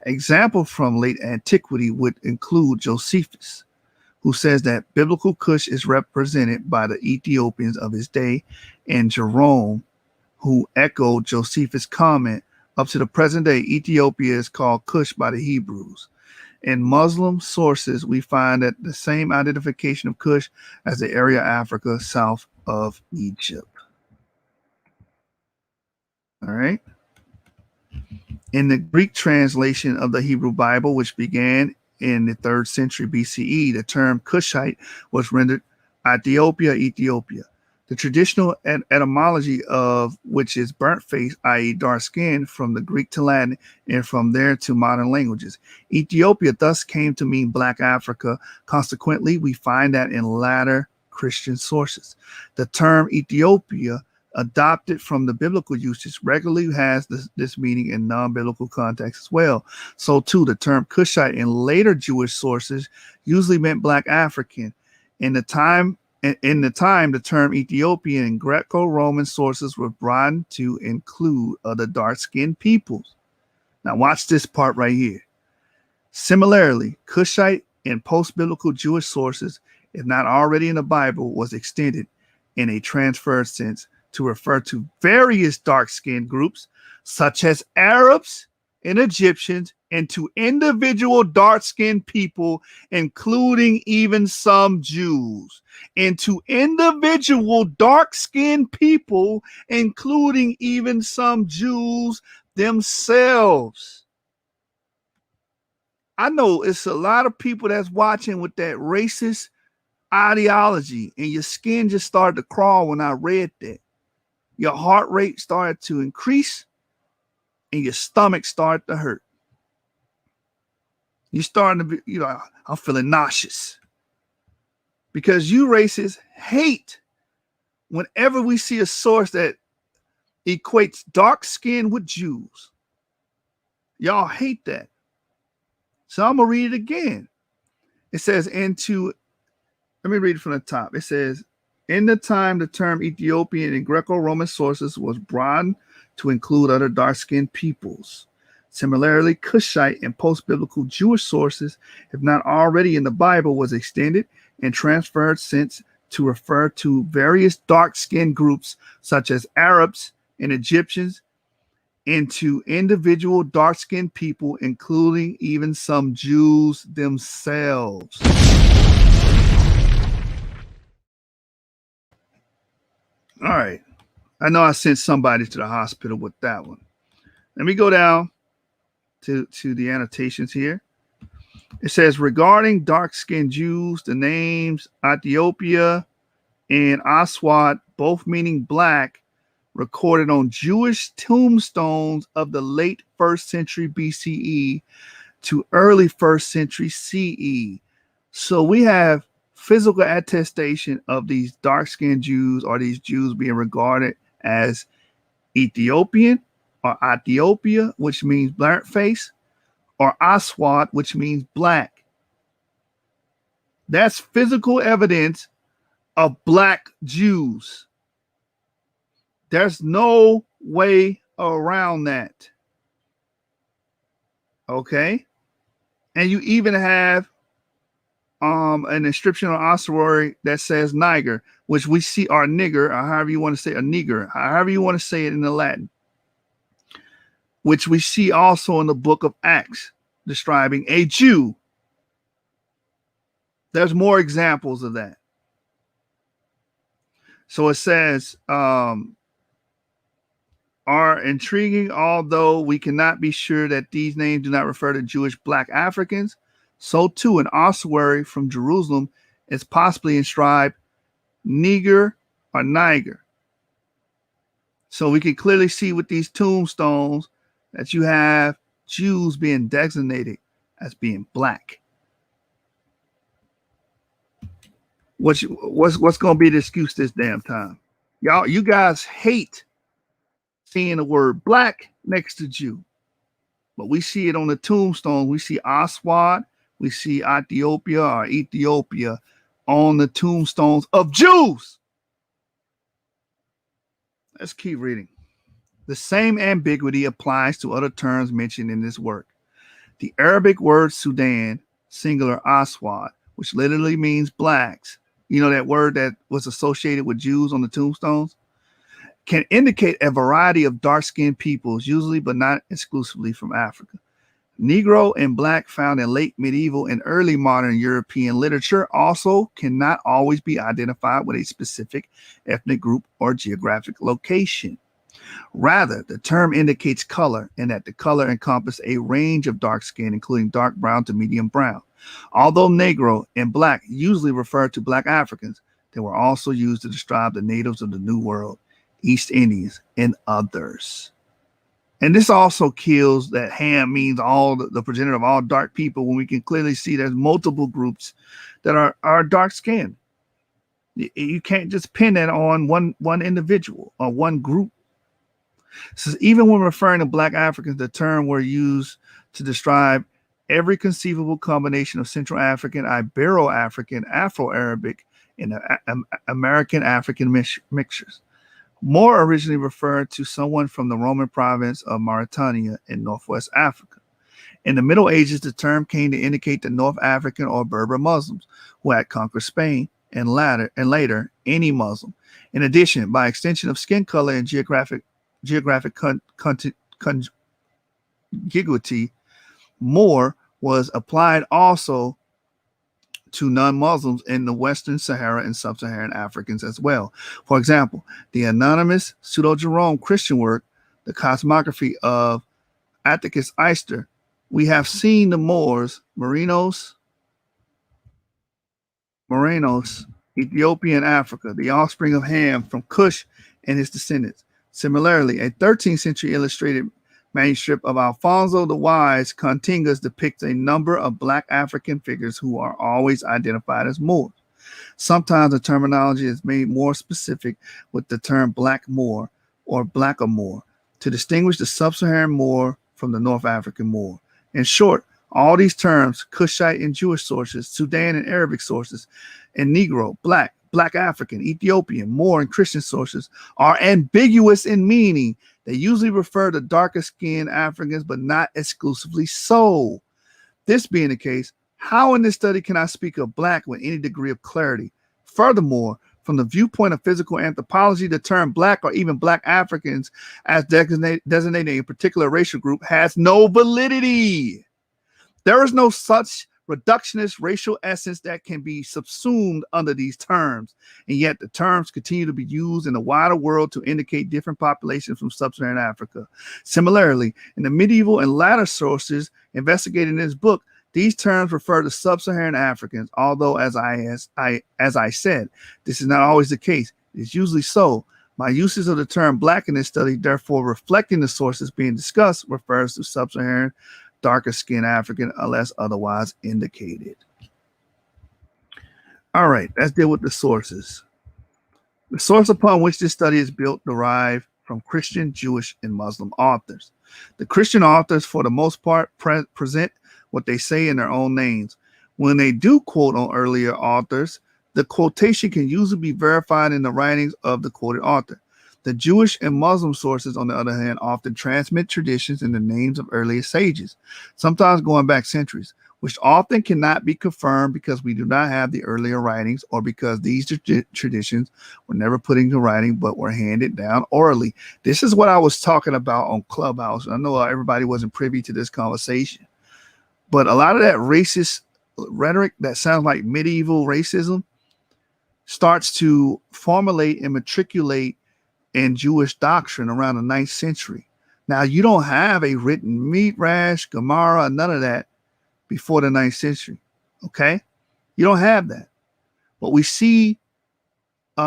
Examples from late antiquity would include Josephus, who says that biblical Cush is represented by the Ethiopians of his day, and Jerome, who echoed Josephus' comment, up to the present day, Ethiopia is called Cush by the Hebrews. In Muslim sources, we find that the same identification of Cush as the area of Africa south of Egypt. All right. In the Greek translation of the Hebrew Bible, which began in the 3rd century BCE, the term Cushite was rendered Ethiopia, Ethiopia. The traditional etymology of which is burnt face, i.e. dark skin, from the Greek to Latin and from there to modern languages. Ethiopia thus came to mean Black Africa. Consequently, we find that in latter Christian sources. The term Ethiopia, adopted from the biblical usage, regularly has this meaning in non-biblical context as well. So too, the term Cushite in later Jewish sources usually meant Black African. In the time, the term Ethiopian in Greco-Roman sources were broadened to include other dark-skinned peoples. Now watch this part right here. Similarly, Cushite in post-biblical Jewish sources, if not already in the Bible, was extended in a transferred sense to refer to various dark-skinned groups, such as Arabs and Egyptians, and to individual dark-skinned people, including even some Jews. And to individual dark-skinned people, including even some Jews themselves. I know it's a lot of people that's watching with that racist ideology, and your skin just started to crawl when I read that. Your heart rate started to increase. and your stomach start to hurt. You're starting to be, I'm feeling nauseous. Because you racists hate whenever we see a source that equates dark skin with Jews. Y'all hate that. So I'm going to read it again. It says, let me read it from the top. It says, in the time, the term Ethiopian in Greco-Roman sources was broadened to include other dark-skinned peoples. Similarly, Cushite and post-biblical Jewish sources, if not already in the Bible, was extended and transferred since to refer to various dark-skinned groups such as Arabs and Egyptians into individual dark-skinned people, including even some Jews themselves. All right. I know I sent somebody to the hospital with that one. Let me go down to the annotations here. It says, regarding dark-skinned Jews, the names Ethiopia and Aswad, both meaning black, recorded on Jewish tombstones of the late 1st century BCE to early 1st century CE. So we have physical attestation of these dark-skinned Jews, or these Jews being regarded as Ethiopian or Ethiopia, which means black face, or Aswad, which means black. That's physical evidence of black Jews. There's no way around that. Okay? And you even have an inscription on ossuary that says Niger, which we see, or nigger, or however you want to say, a nigger, however you want to say it in the Latin, which we see also in the book of Acts, describing a Jew. There's more examples of that. So it says, are intriguing, although we cannot be sure that these names do not refer to Jewish black Africans. So too, an ossuary from Jerusalem is possibly inscribed Niger or Niger. So we can clearly see with these tombstones that you have Jews being designated as being black. What's going to be the excuse this damn time? You guys hate seeing the word black next to Jew. But we see it on the tombstone. We see Aswad, we see Ethiopia or Ethiopia on the tombstones of Jews. Let's keep reading. The same ambiguity applies to other terms mentioned in this work. The Arabic word Sudan, singular Aswad, which literally means blacks, you know, that word that was associated with Jews on the tombstones, can indicate a variety of dark-skinned peoples, usually but not exclusively from Africa. Negro and black, found in late medieval and early modern European literature, also cannot always be identified with a specific ethnic group or geographic location. Rather, the term indicates color, and that the color encompasses a range of dark skin, including dark brown to medium brown. Although Negro and black usually refer to black Africans, they were also used to describe the natives of the New World, East Indians, and others. And this also kills that Ham means all the progenitor of all dark people, when we can clearly see there's multiple groups that are dark skinned. You can't just pin that on one individual or one group. So even when referring to black Africans, the term were used to describe every conceivable combination of Central African, Ibero-African, Afro-Arabic, and American African mixtures. More originally referred to someone from the Roman province of Mauritania in Northwest Africa. In the Middle Ages, the term came to indicate the North African or Berber Muslims who had conquered Spain, and later any Muslim. In addition, by extension of skin color and geographic contiguity, more was applied also to non-Muslims in the Western Sahara and Sub-Saharan Africans as well. For example, the anonymous Pseudo-Jerome Christian work, The Cosmography of Atticus Eyster, we have seen the Moors, Morenos, Ethiopian Africa, the offspring of Ham from Cush and his descendants. Similarly, a 13th century illustrated manuscript of Alfonso the Wise Contingas depicts a number of black African figures who are always identified as Moors. Sometimes the terminology is made more specific with the term black Moor or blackamoor to distinguish the sub-Saharan Moor from the North African Moor. In short, all these terms, Cushite in Jewish sources, Sudan and Arabic sources, and Negro, black, black African, Ethiopian, Moor, and Christian sources are ambiguous in meaning. They usually refer to darker skinned Africans, but not exclusively so. This being the case, how in this study can I speak of black with any degree of clarity? Furthermore, from the viewpoint of physical anthropology, the term black or even black Africans as designating a particular racial group has no validity. There is no such reductionist racial essence that can be subsumed under these terms, and yet the terms continue to be used in the wider world to indicate different populations from sub-Saharan Africa. Similarly, in the medieval and latter sources investigated in this book, these terms refer to sub-Saharan Africans, although as I said, this is not always the case. It's usually so. My uses of the term black in this study, therefore reflecting the sources being discussed, refers to sub-Saharan darker skinned African unless otherwise indicated. All right, let's deal with the sources. The source upon which this study is built derive from Christian, Jewish, and Muslim authors. The Christian authors, for the most part, present what they say in their own names. When they do quote on earlier authors, the quotation can usually be verified in the writings of the quoted author. The Jewish and Muslim sources, on the other hand, often transmit traditions in the names of earlier sages, sometimes going back centuries, which often cannot be confirmed because we do not have the earlier writings or because these traditions were never put into writing but were handed down orally. This is what I was talking about on Clubhouse. I know everybody wasn't privy to this conversation, but a lot of that racist rhetoric that sounds like medieval racism starts to formulate and matriculate in Jewish doctrine around the 9th century. Now, you don't have a written Midrash, Gemara, none of that before the 9th century, okay? You don't have that. What we see in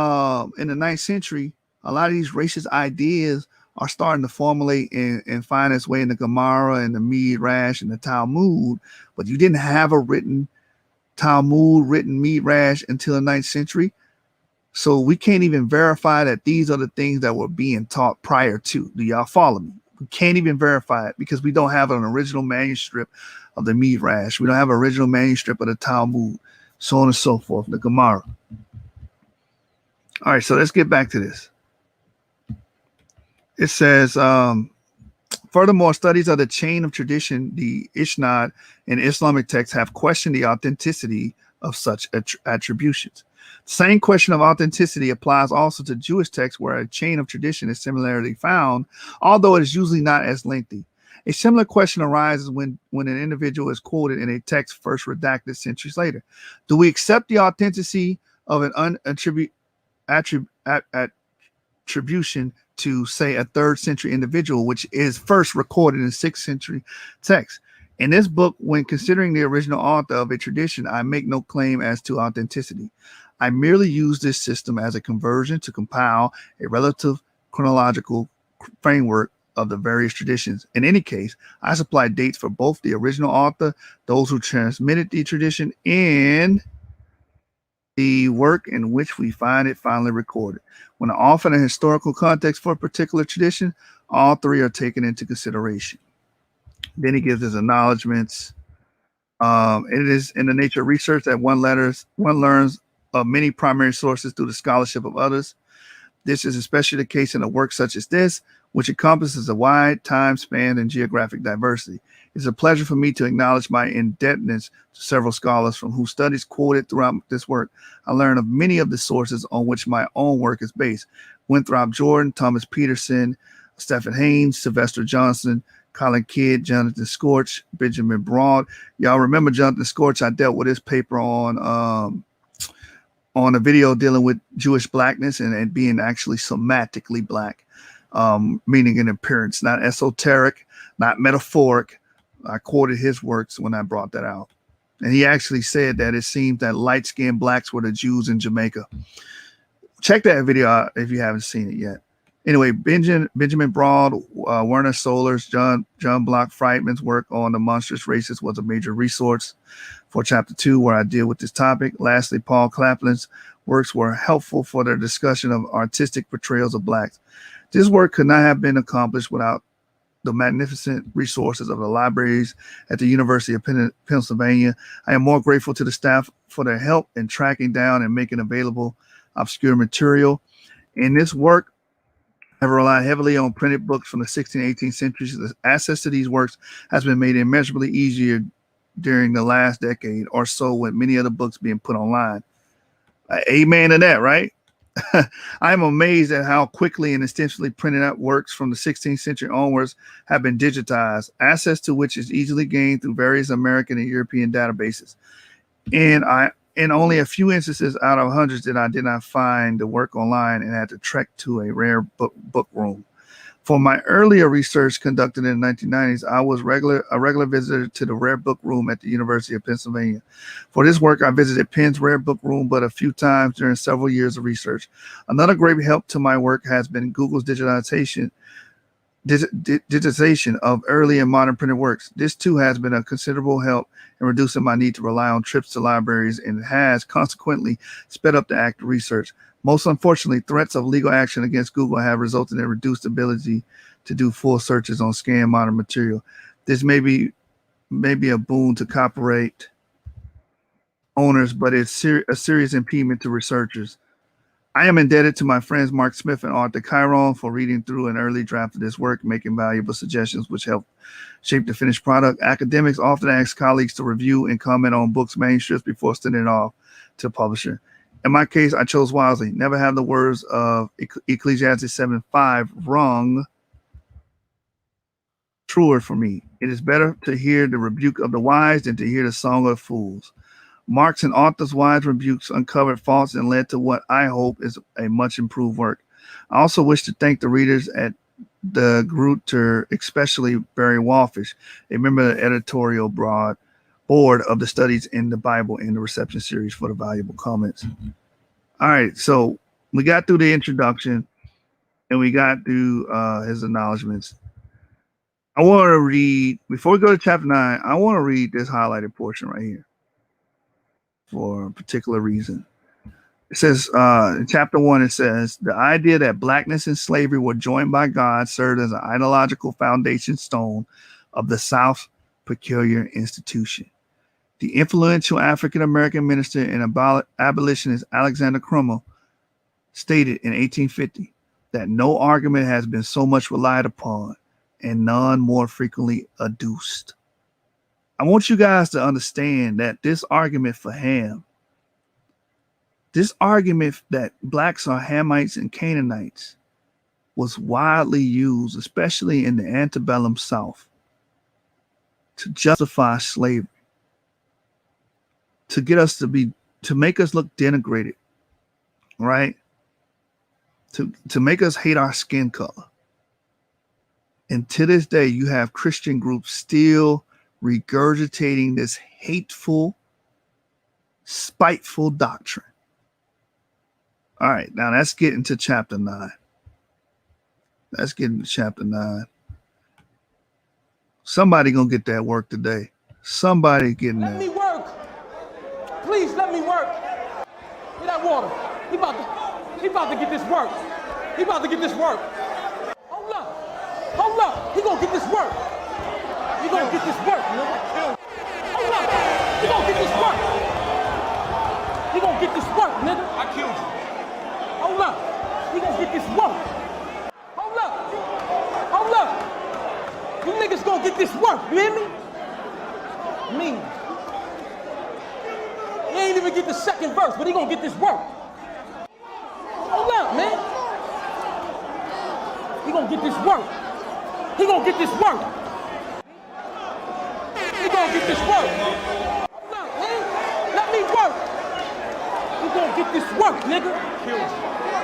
the 9th century, a lot of these racist ideas are starting to formulate and find its way in the Gemara and the Midrash and the Talmud, but you didn't have a written Talmud, written Midrash until the 9th century. So we can't even verify that these are the things that were being taught prior to. Do y'all follow me? We can't even verify it because we don't have an original manuscript of the Midrash. We don't have an original manuscript of the Talmud, so on and so forth, the Gemara. All right, so let's get back to this. It says, furthermore, studies of the chain of tradition, the Isnad, and Islamic texts have questioned the authenticity of such attributions. The same question of authenticity applies also to Jewish texts where a chain of tradition is similarly found, although it is usually not as lengthy. A similar question arises when an individual is quoted in a text first redacted centuries later. Do we accept the authenticity of an attribution to, say, a 3rd century individual, which is first recorded in 6th century text? In this book, when considering the original author of a tradition, I make no claim as to authenticity. I merely use this system as a conversion to compile a relative chronological framework of the various traditions. In any case, I supply dates for both the original author, those who transmitted the tradition, and the work in which we find it finally recorded. When often a historical context for a particular tradition, all three are taken into consideration. Then he gives his acknowledgments. It is in the nature of research that one learns of many primary sources through the scholarship of others. This is especially the case in a work such as this, which encompasses a wide time span and geographic diversity. It's a pleasure for me to acknowledge my indebtedness to several scholars from whose studies quoted throughout this work. I learned of many of the sources on which my own work is based. Winthrop Jordan, Thomas Peterson, Stephen Haynes, Sylvester Johnson, Colin Kidd, Jonathan Scorch, Benjamin Broad. Y'all remember Jonathan Scorch? I dealt with his paper on a video dealing with Jewish blackness and being actually somatically black, meaning in appearance, not esoteric, not metaphoric. I quoted his works when I brought that out. And he actually said that it seemed that light-skinned blacks were the Jews in Jamaica. Check that video out if you haven't seen it yet. Anyway, Benjamin Broad, Werner Solers, John Block Friedman's work on the monstrous races was a major resource for chapter 2, where I deal with this topic. Lastly, Paul Claflin's works were helpful for their discussion of artistic portrayals of blacks. This work could not have been accomplished without the magnificent resources of the libraries at the University of Pennsylvania. I am more grateful to the staff for their help in tracking down and making available obscure material. In this work, I have relied heavily on printed books from the 16th and 18th centuries. The access to these works has been made immeasurably easier during the last decade or so, with many of the books being put online. Amen to that, right? I am amazed at how quickly and extensively printed out works from the 16th century onwards have been digitized, access to which is easily gained through various American and European databases. And in only a few instances out of hundreds did I not find the work online and had to trek to a rare book room. For my earlier research conducted in the 1990s, I was a regular visitor to the Rare Book Room at the University of Pennsylvania. For this work, I visited Penn's Rare Book Room but a few times during several years of research. Another great help to my work has been Google's digitization of early and modern printed works. This too has been a considerable help in reducing my need to rely on trips to libraries and has consequently sped up the act of research. Most unfortunately, threats of legal action against Google have resulted in reduced ability to do full searches on scanned modern material. This may be a boon to copyright owners, but it's a serious impediment to researchers. I am indebted to my friends Mark Smith and Arthur Chiron for reading through an early draft of this work, making valuable suggestions which help shape the finished product. Academics often ask colleagues to review and comment on books' manuscripts before sending it off to a publisher. In my case, I chose wisely. Never have the words of Ecclesiastes 7:5 rung truer for me. It is better to hear the rebuke of the wise than to hear the song of fools. Mark's and Arthur's wise rebukes uncovered faults and led to what I hope is a much improved work. I also wish to thank the readers at the Grutter, especially Barry Wallfish, a member of the editorial board of the Studies in the Bible in the Reception series, for the valuable comments. All right, so we got through the introduction and we got through his acknowledgments. I want to read, before we go to chapter 9, I want to read this highlighted portion right here for a particular reason. It says, in chapter 1, it says, the idea that blackness and slavery were joined by God served as an ideological foundation stone of the South's peculiar institution. The influential African-American minister and abolitionist Alexander Crummell stated in 1850 that no argument has been so much relied upon and none more frequently adduced. I want you guys to understand that this argument for Ham, this argument that blacks are Hamites and Canaanites, was widely used, especially in the antebellum South, to justify slavery, to get us to make us look denigrated, right? To make us hate our skin color. And to this day, you have Christian groups still regurgitating this hateful, spiteful doctrine. All right, now let's get into chapter 9. Let's get into chapter 9. Somebody gonna get that work today. Somebody getting that. Let me work. Please let me work. Get that water. He about to get this work. He about to get this work. Hold up. Hold up. He gonna get this work. He gonna get this work. Hold up. He gonna get this work. He gonna get this work, nigga. I killed you. Hold up. He gonna get this work. Hold up. Hold up. You niggas gonna get this work, you hear me? Me. He ain't even get the second verse, but he gonna get this work. Hold up, man. He gonna get this work. He gonna get this work. He gonna get this work. Hold up, man. Let me work. He gonna get this work, nigga.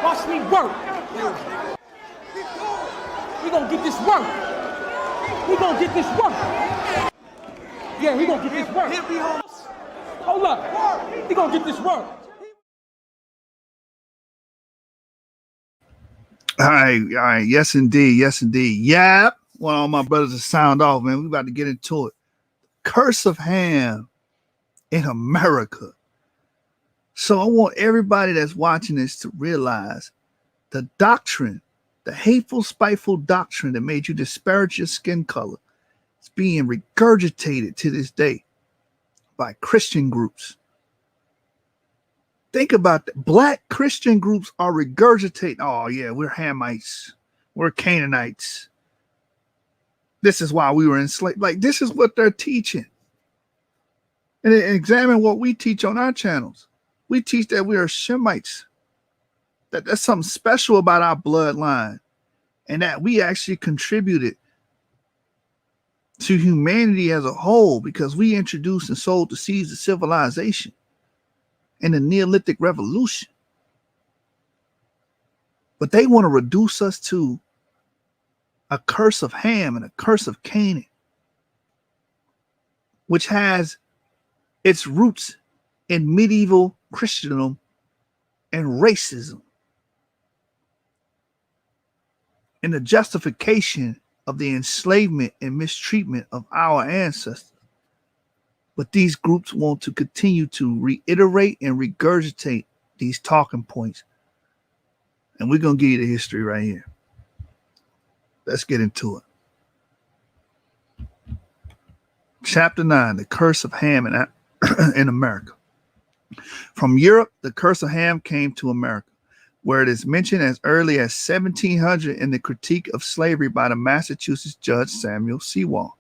Watch me work. He gonna get this work. He gonna get this work. Yeah, he gonna get this work. Hold up. He gonna get this work. All right, all right. Yes, indeed. Yes, indeed. Yeah. Well, all my brothers to sound off, man. We about to get into it. Curse of Ham in America. So I want everybody that's watching this to realize the doctrine, the hateful, spiteful doctrine that made you disparage your skin color is being regurgitated to this day by Christian groups. Think about that. Black Christian groups are regurgitating, oh yeah, we're Hamites, we're Canaanites. This is why we were enslaved. Like, this is what they're teaching. And examine what we teach on our channels. We teach that we are Shemites. That's something special about our bloodline. And that we actually contributed to humanity as a whole because we introduced and sowed the seeds of civilization in the Neolithic Revolution. But they want to reduce us to a curse of Ham and a curse of Canaan, which has its roots in medieval Christendom and racism, in the justification of the enslavement and mistreatment of our ancestors. But these groups want to continue to reiterate and regurgitate these talking points. And we're going to give you the history right here. Let's get into it. Chapter 9, the curse of Ham in America. From Europe, the curse of Ham came to America, where it is mentioned as early as 1700 in the Critique of Slavery by the Massachusetts judge Samuel Sewall.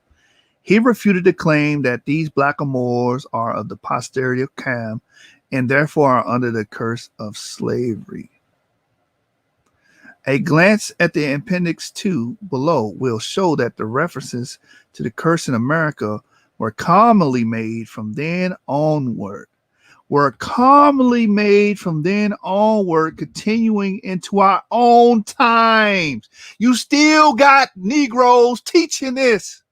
He refuted the claim that these blackamoors are of the posterity of Ham and therefore are under the curse of slavery. A glance at the appendix 2 below will show that the references to the curse in America were commonly made from then onward. Continuing into our own times. You still got Negroes teaching this.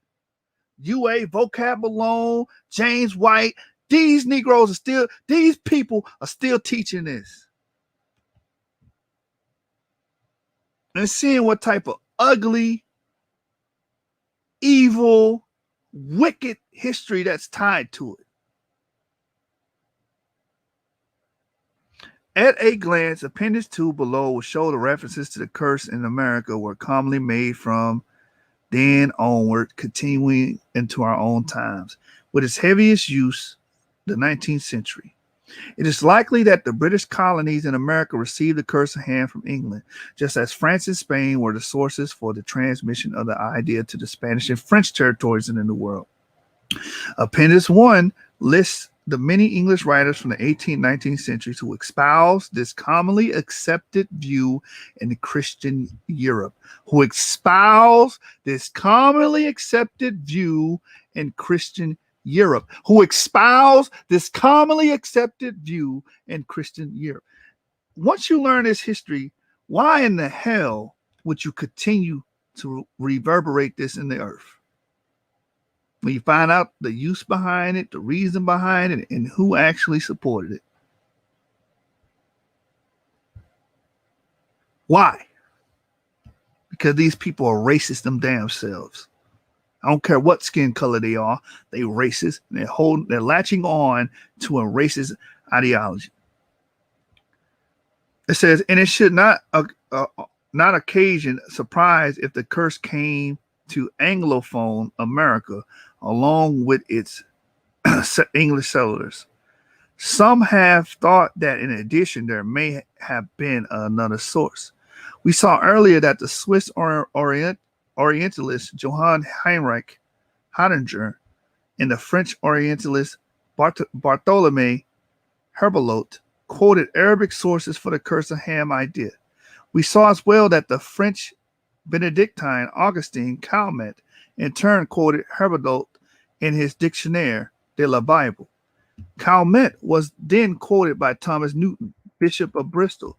UA, Vocab Malone, James White, these people are still teaching this. And seeing what type of ugly, evil, wicked history that's tied to it. At a glance, Appendix 2 below will show the references to the curse in America were commonly made from then onward, continuing into our own times, with its heaviest use, the 19th century. It is likely that the British colonies in America received the curse of Ham from England, just as France and Spain were the sources for the transmission of the idea to the Spanish and French territories in the New World. Appendix 1 lists the many English writers from the 18th, 19th centuries who espouse this commonly accepted view in Christian Europe. Once you learn this history, why in the hell would you continue to reverberate this in the earth? When you find out the use behind it, the reason behind it, and who actually supported it. Why? Because these people are racist them damn selves. I don't care what skin color they are, they racist, and they're latching on to a racist ideology. It says, and it should not occasion surprise if the curse came to Anglophone America along with its English settlers. Some have thought that in addition there may have been another source. We saw earlier that the Swiss Orientalist Johann Heinrich Heidegger and the French Orientalist Bartholomew Herbelot quoted Arabic sources for the curse of Ham idea. We saw as well that the French Benedictine Augustine Calmet in turn quoted Herbelot in his Dictionnaire de la Bible. Calmet was then quoted by Thomas Newton, Bishop of Bristol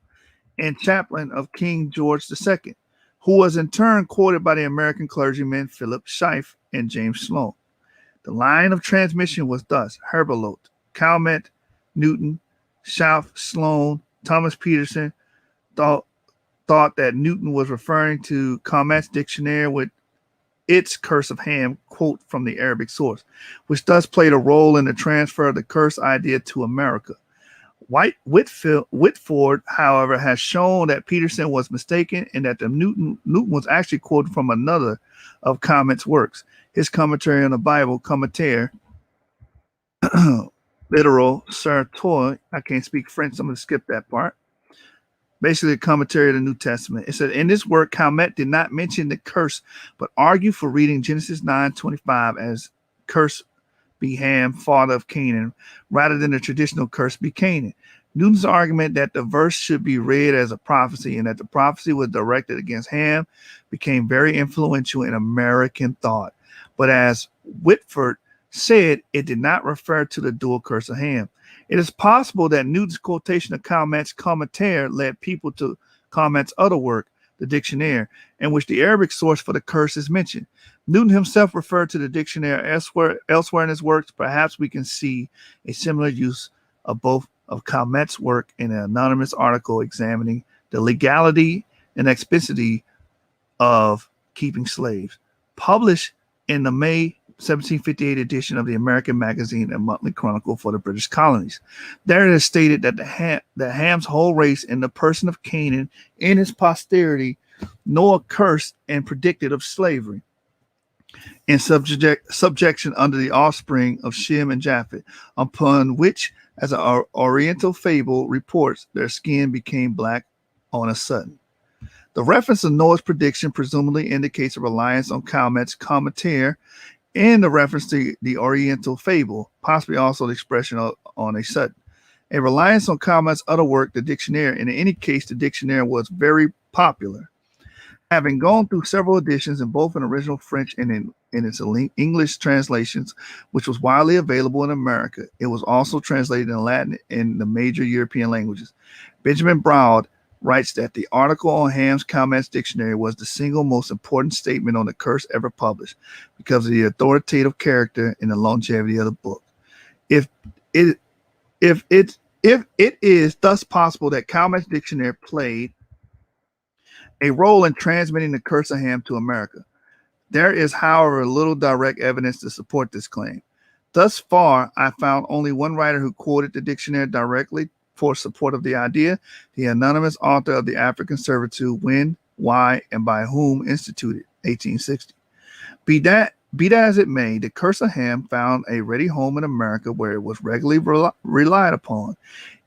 and chaplain of King George II, who was in turn quoted by the American clergymen Philip Schaff and James Sloan. The line of transmission was thus: Herbelot, Calmet, Newton, Schaff, Sloan, Thomas Peterson, thought that Newton was referring to Calmet's dictionary with its curse of Ham quote from the Arabic source, which thus played a role in the transfer of the curse idea to America. Whitford, however, has shown that Peterson was mistaken and that the Newton was actually quoted from another of Calmet's works. His commentary on the Bible, Commentaire, literal Sartor. I can't speak French, so I'm going to skip that part. Basically, a commentary of the New Testament. It said, in this work, Calmet did not mention the curse, but argued for reading Genesis 9:25 as curse be Ham, father of Canaan, rather than the traditional curse be Canaan. Newton's argument that the verse should be read as a prophecy and that the prophecy was directed against Ham became very influential in American thought. But as Whitford said, it did not refer to the dual curse of Ham. It is possible that Newton's quotation of Calmet's Commentaire led people to Calmet's other work, the Dictionnaire, in which the Arabic source for the curse is mentioned. Newton himself referred to the Dictionnaire elsewhere in his works. Perhaps we can see a similar use of both of Calmet's work in an anonymous article examining the legality and explicitity of keeping slaves, published in the May 1758 edition of the American Magazine and Monthly Chronicle for the British colonies. There it is stated that Ham's whole race in the person of Canaan in his posterity Noah cursed and predicted of slavery in subjection under the offspring of Shem and Japheth, upon which, as an Oriental fable reports, their skin became black on a sudden. The reference to Noah's prediction presumably indicates a reliance on Calmet's Commentaire, and the reference to the Oriental fable, possibly also the expression on a sudden. A reliance on Calmet's other work, the Dictionnaire. In any case, the Dictionnaire was very popular. Having gone through several editions in both in original French and in its English translations, which was widely available in America, it was also translated in Latin and the major European languages. Benjamin Browd writes that the article on Ham's Calmet's Dictionary was the single most important statement on the curse ever published because of the authoritative character and the longevity of the book. If it is thus possible that Calmet's Dictionary played a role in transmitting the curse of Ham to America, there is, however, little direct evidence to support this claim. Thus far, I found only one writer who quoted the dictionary directly for support of the idea, the anonymous author of the African Servitude, When, Why, and By Whom instituted, 1860. Be that as it may, the curse of Ham found a ready home in America where it was regularly relied upon.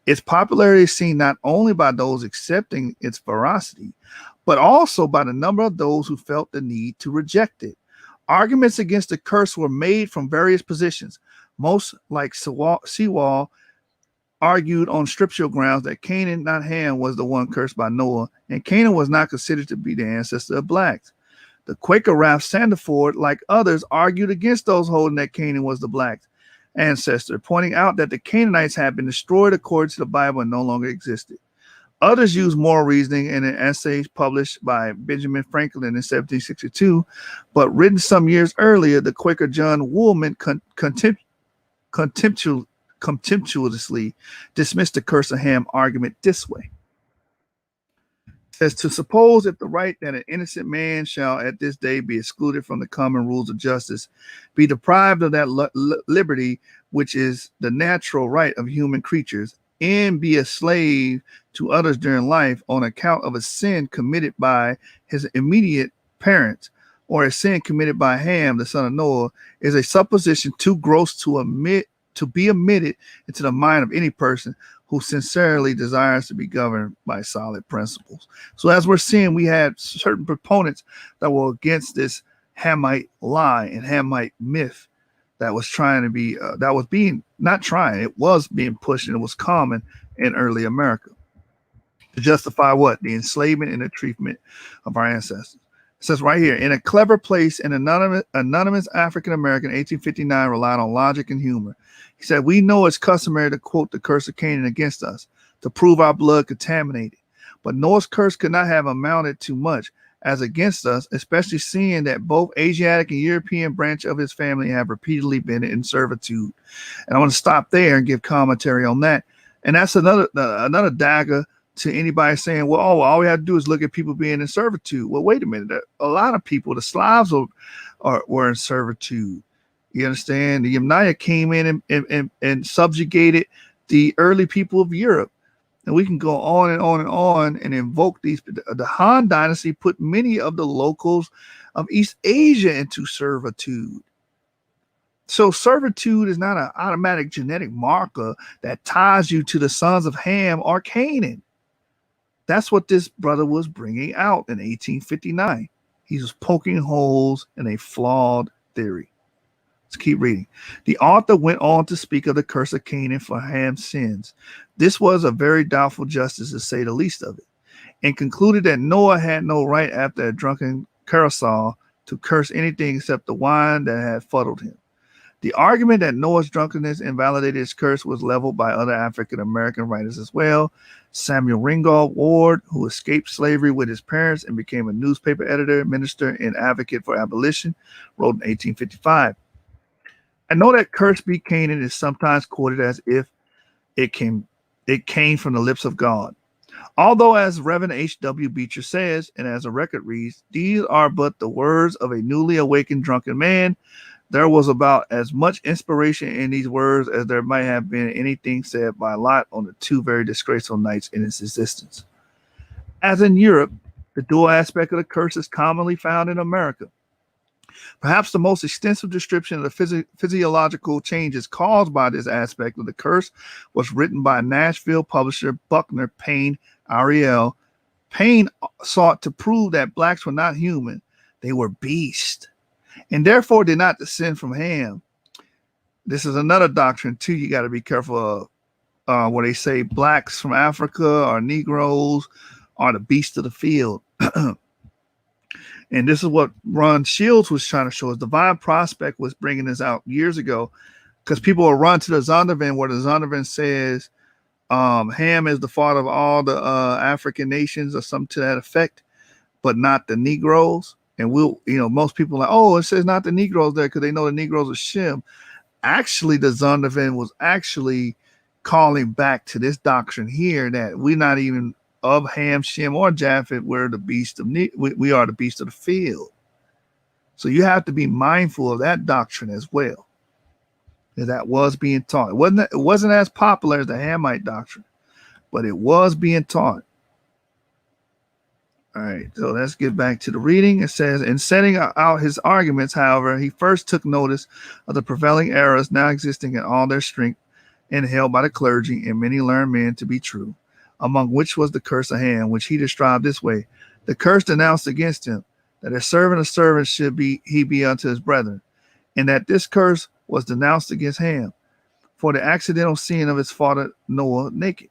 Its popularity is seen not only by those accepting its veracity, but also by the number of those who felt the need to reject it. Arguments against the curse were made from various positions. Most, like Sewall, argued on scriptural grounds that Canaan, not Ham, was the one cursed by Noah, and Canaan was not considered to be the ancestor of blacks. The Quaker Ralph Sandiford, like others, argued against those holding that Canaan was the black ancestor, pointing out that the Canaanites had been destroyed according to the Bible and no longer existed. Others used moral reasoning in an essay published by Benjamin Franklin in 1762, but written some years earlier. The Quaker John Woolman contemptuously dismissed the curse of Ham argument this way. It says, to suppose if the right that an innocent man shall at this day be excluded from the common rules of justice, be deprived of that liberty which is the natural right of human creatures, and be a slave to others during life on account of a sin committed by his immediate parents, or a sin committed by Ham, the son of Noah, is a supposition too gross to be admitted into the mind of any person who sincerely desires to be governed by solid principles. So as we're seeing, we had certain proponents that were against this Hamite lie and Hamite myth that was trying to be, it was being pushed, and it was common in early America to justify what? The enslavement and the treatment of our ancestors. It says right here, in a clever place, an anonymous African-American, 1859, relied on logic and humor. He said, we know it's customary to quote the curse of Canaan against us to prove our blood contaminated. But Noah's curse could not have amounted to much as against us, especially seeing that both Asiatic and European branch of his family have repeatedly been in servitude. And I want to stop there and give commentary on that. And that's another dagger to anybody saying, well, oh, all we have to do is look at people being in servitude. Well, wait a minute. A lot of people, the Slavs were in servitude. You understand? The Yamnaya came in and subjugated the early people of Europe. And we can go on and on and on and invoke these. The Han dynasty put many of the locals of East Asia into servitude. So servitude is not an automatic genetic marker that ties you to the sons of Ham or Canaan. That's what this brother was bringing out in 1859. He was poking holes in a flawed theory. Let's keep reading. The author went on to speak of the curse of Canaan for Ham's sins. This was a very doubtful justice, to say the least of it, and concluded that Noah had no right after a drunken carousal to curse anything except the wine that had fuddled him. The argument that Noah's drunkenness invalidated his curse was leveled by other African-American writers as well. Samuel Ringgold Ward, who escaped slavery with his parents and became a newspaper editor, minister, and advocate for abolition, wrote in 1855. I know that curse be Canaan is sometimes quoted as if it came from the lips of God. Although, as Reverend H.W. Beecher says, and as a record reads, these are but the words of a newly awakened drunken man. There was about as much inspiration in these words as there might have been anything said by Lot on the two very disgraceful nights in his existence. As in Europe, the dual aspect of the curse is commonly found in America. Perhaps the most extensive description of the physiological changes caused by this aspect of the curse was written by Nashville publisher Buckner Payne Ariel. Payne sought to prove that blacks were not human, they were beasts, and therefore did not descend from Ham. This is another doctrine, too, you got to be careful of, where they say blacks from Africa or Negroes are the beasts of the field. And this is what Ron Shields was trying to show us. Divine Prospect was bringing this out years ago because people will run to the Zondervan where the Zondervan says Ham is the father of all the African nations or something to that effect, but not the Negroes. And most people are like, oh, it says not the Negroes there because they know the Negroes are Shem. Actually, the Zondervan was actually calling back to this doctrine here that we're not even of Ham, Shem, or Japheth, we're the beast of we are the beast of the field. So you have to be mindful of that doctrine as well. That was being taught. It wasn't as popular as the Hamite doctrine, but it was being taught. All right, so let's get back to the reading. It says, in setting out his arguments, however, he first took notice of the prevailing errors now existing in all their strength and held by the clergy and many learned men to be true, among which was the curse of Ham, which he described this way: the curse denounced against him, that a servant of servants should be unto his brethren, and that this curse was denounced against Ham for the accidental sin of his father Noah naked,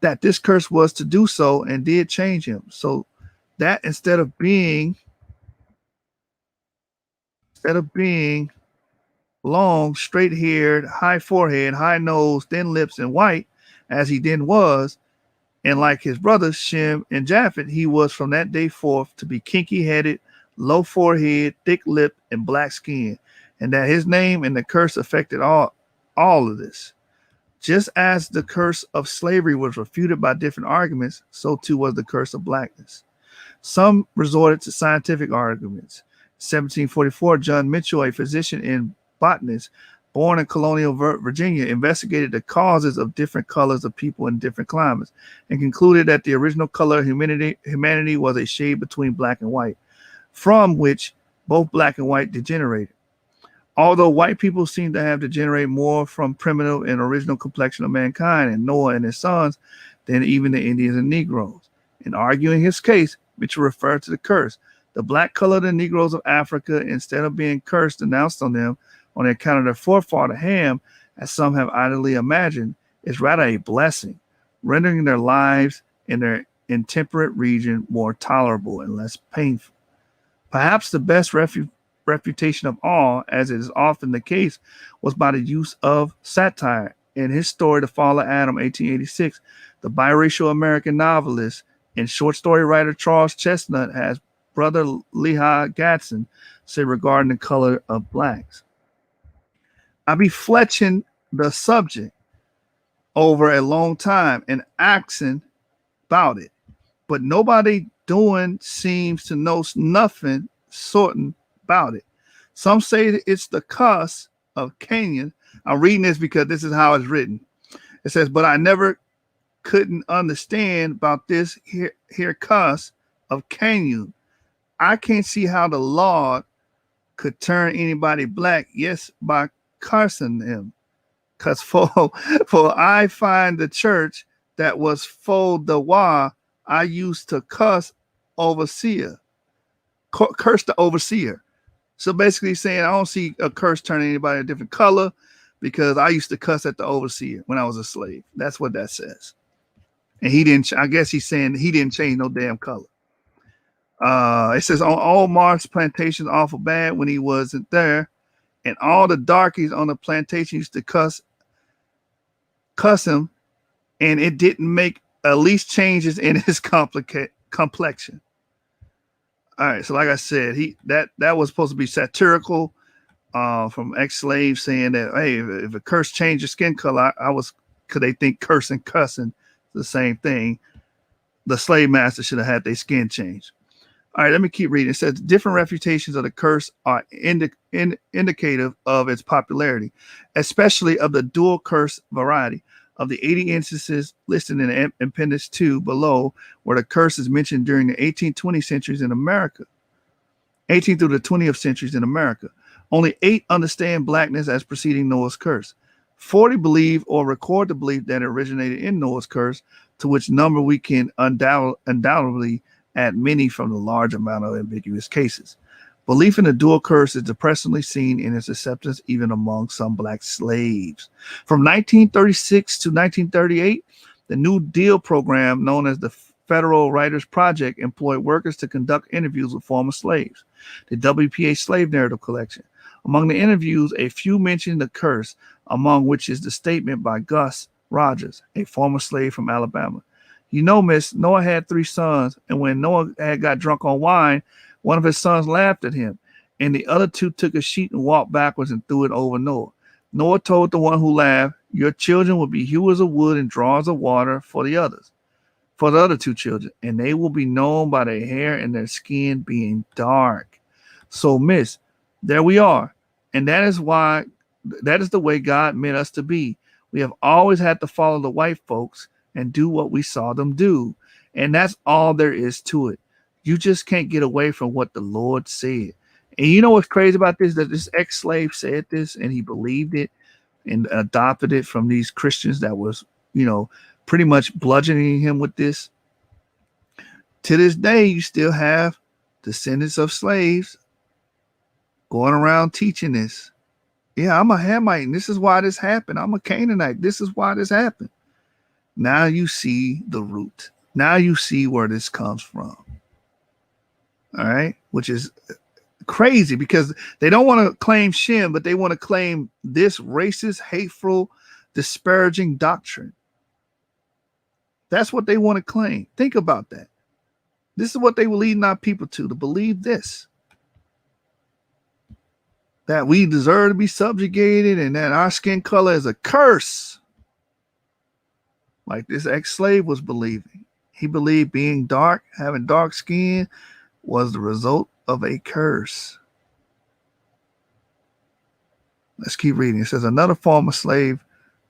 that this curse was to do so and did change him, so that instead of being long, straight-haired, high forehead, high nose, thin lips, and white, as he then was, and like his brothers Shem and Japheth, he was from that day forth to be kinky-headed, low forehead, thick lip, and black skin, and that his name and the curse affected all of this. Just as the curse of slavery was refuted by different arguments, so too was the curse of blackness. Some resorted to scientific arguments. 1744, John Mitchell, a physician and botanist born in colonial Virginia, investigated the causes of different colors of people in different climates and concluded that the original color of humanity was a shade between black and white, from which both black and white degenerated. Although white people seem to have degenerated more from primitive and original complexion of mankind and Noah and his sons than even the Indians and Negroes. In arguing his case, Mitchell referred to the curse. The black color of the Negroes of Africa, instead of being cursed, denounced on them on account of their forefather Ham, as some have idly imagined, is rather a blessing, rendering their lives in their intemperate region more tolerable and less painful. Perhaps the best refutation of all, as it is often the case, was by the use of satire. In his story, The Fall of Adam, 1886, the biracial American novelist and short story writer Charles Chestnut has brother Lehigh Gatson say regarding the color of blacks: I be fletching the subject over a long time and asking about it, but nobody seems to know nothing certain about it. Some say that it's the curse of Canaan. I'm reading this because this is how it's written. It says, but I never couldn't understand about this here curse of Canaan. I can't see how the Lord could turn anybody black, yes, by cursing them. Because for I find the church that was for the war, I used to curse the overseer. So basically saying I don't see a curse turning anybody a different color because I used to cuss at the overseer when I was a slave. That's what that says. And he didn't, I guess he's saying he didn't change no damn color. It says on all Mar's plantations awful bad when he wasn't there. And all the darkies on the plantation used to cuss him. And it didn't make at least changes in his complexion. All right. So like I said, that was supposed to be satirical from ex-slaves saying that, hey, if a curse changed your skin color, could they think cussing the same thing? The slave master should have had their skin changed. All right, let me keep reading. It says different refutations of the curse are indicative of its popularity, especially of the dual curse variety. Of the 80 instances listed in Appendix 2 below, where the curse is mentioned during the 18-20 centuries in America, 18th through the 20th centuries in America, only 8 understand blackness as preceding Noah's curse. 40 believe or record the belief that it originated in Noah's curse, to which number we can undoubtedly add many from the large amount of ambiguous cases. Belief in the dual curse is depressingly seen in its acceptance even among some black slaves. From 1936 to 1938, the New Deal program, known as the Federal Writers Project, employed workers to conduct interviews with former slaves. The WPA Slave Narrative Collection. Among the interviews, a few mentioned the curse, among which is the statement by Gus Rogers, a former slave from Alabama. You know, miss, Noah had 3 sons, and when Noah had got drunk on wine, one of his sons laughed at him, and the other 2 took a sheet and walked backwards and threw it over Noah. Noah told the one who laughed, your children will be hewers of wood and drawers of water for the other 2 children, and they will be known by their hair and their skin being dark. So, miss, there we are. And that is the way God meant us to be. We have always had to follow the white folks and do what we saw them do. And that's all there is to it. You just can't get away from what the Lord said. And you know what's crazy about this? That this ex-slave said this and he believed it and adopted it from these Christians that was, pretty much bludgeoning him with this. To this day, you still have descendants of slaves going around teaching this. Yeah, I'm a Hamite, and this is why this happened. I'm a Canaanite. This is why this happened. Now you see the root. Now you see where this comes from. All right, which is crazy because they don't want to claim Shem, but they want to claim this racist, hateful, disparaging doctrine. That's what they want to claim. Think about that. This is what they were leading our people to believe this. That we deserve to be subjugated and that our skin color is a curse. Like this ex-slave was believing. He believed being dark, having dark skin, was the result of a curse. Let's keep reading. It says, another former slave,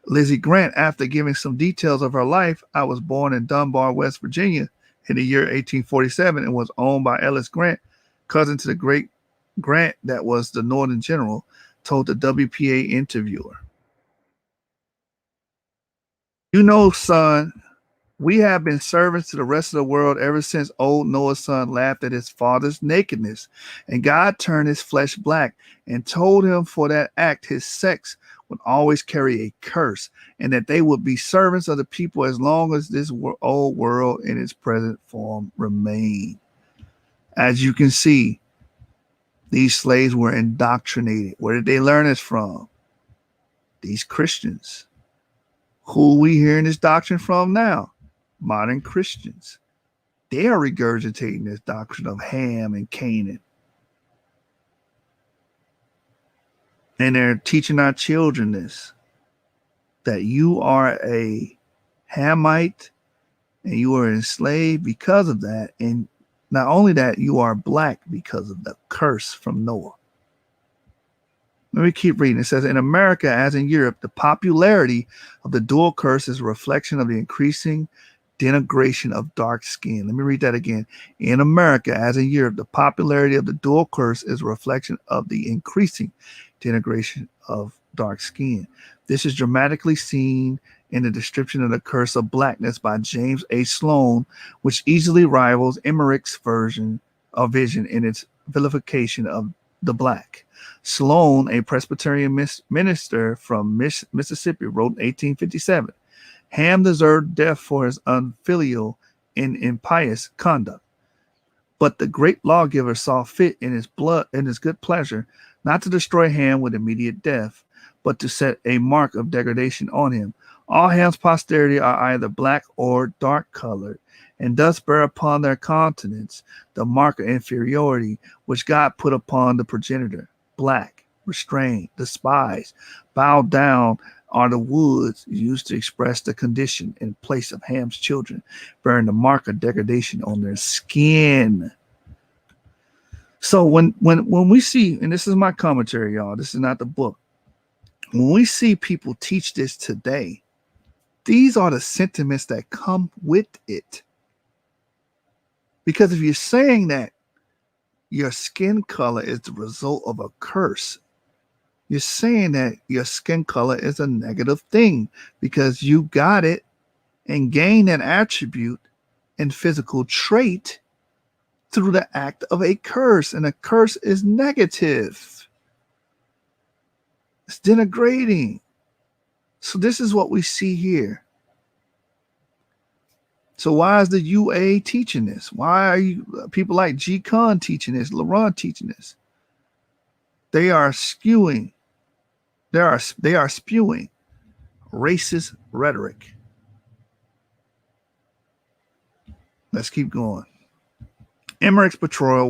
Lizzie Grant, after giving some details of her life, I was born in Dunbar, West Virginia in the year 1847 and was owned by Ellis Grant, cousin to the great Grant that was the Northern General, told the WPA interviewer. You know, son, we have been servants to the rest of the world ever since old Noah's son laughed at his father's nakedness, and God turned his flesh black and told him for that act his sex would always carry a curse, and that they would be servants of the people as long as this old world in its present form remained. As you can see, these slaves were indoctrinated. Where did they learn this from? These Christians. Who are we hearing this doctrine from now? Modern Christians. They are regurgitating this doctrine of Ham and Canaan. And they're teaching our children this, that you are a Hamite and you were enslaved because of that. And not only that, you are black because of the curse from Noah. Let me keep reading. It says, in America, as in Europe, the popularity of the dual curse is a reflection of the increasing denigration of dark skin. Let me read that again. In America, as in Europe, the popularity of the dual curse is a reflection of the increasing denigration of dark skin. This is dramatically seen in the description of the curse of blackness by James A. Sloan, which easily rivals Emmerich's vision in its vilification of the black. Sloan, a Presbyterian minister from Mississippi, wrote in 1857, Ham deserved death for his unfilial and impious conduct. But the great lawgiver saw fit in his good pleasure, not to destroy Ham with immediate death, but to set a mark of degradation on him. All Ham's posterity are either black or dark colored, and thus bear upon their countenance the mark of inferiority which God put upon the progenitor. Black, restrained, despised, bowed down are the woods used to express the condition in place of Ham's children, bearing the mark of degradation on their skin. So when we see, and this is my commentary, y'all, this is not the book. When we see people teach this today, these are the sentiments that come with it. Because if you're saying that your skin color is the result of a curse, you're saying that your skin color is a negative thing because you got it and gained an attribute and physical trait through the act of a curse. And a curse is negative. It's denigrating. So this is what we see here. So why is the UA teaching this? Why are you people like G. Khan teaching this, LaRon teaching this? They are spewing racist rhetoric. Let's keep going. Emmerich's portrayal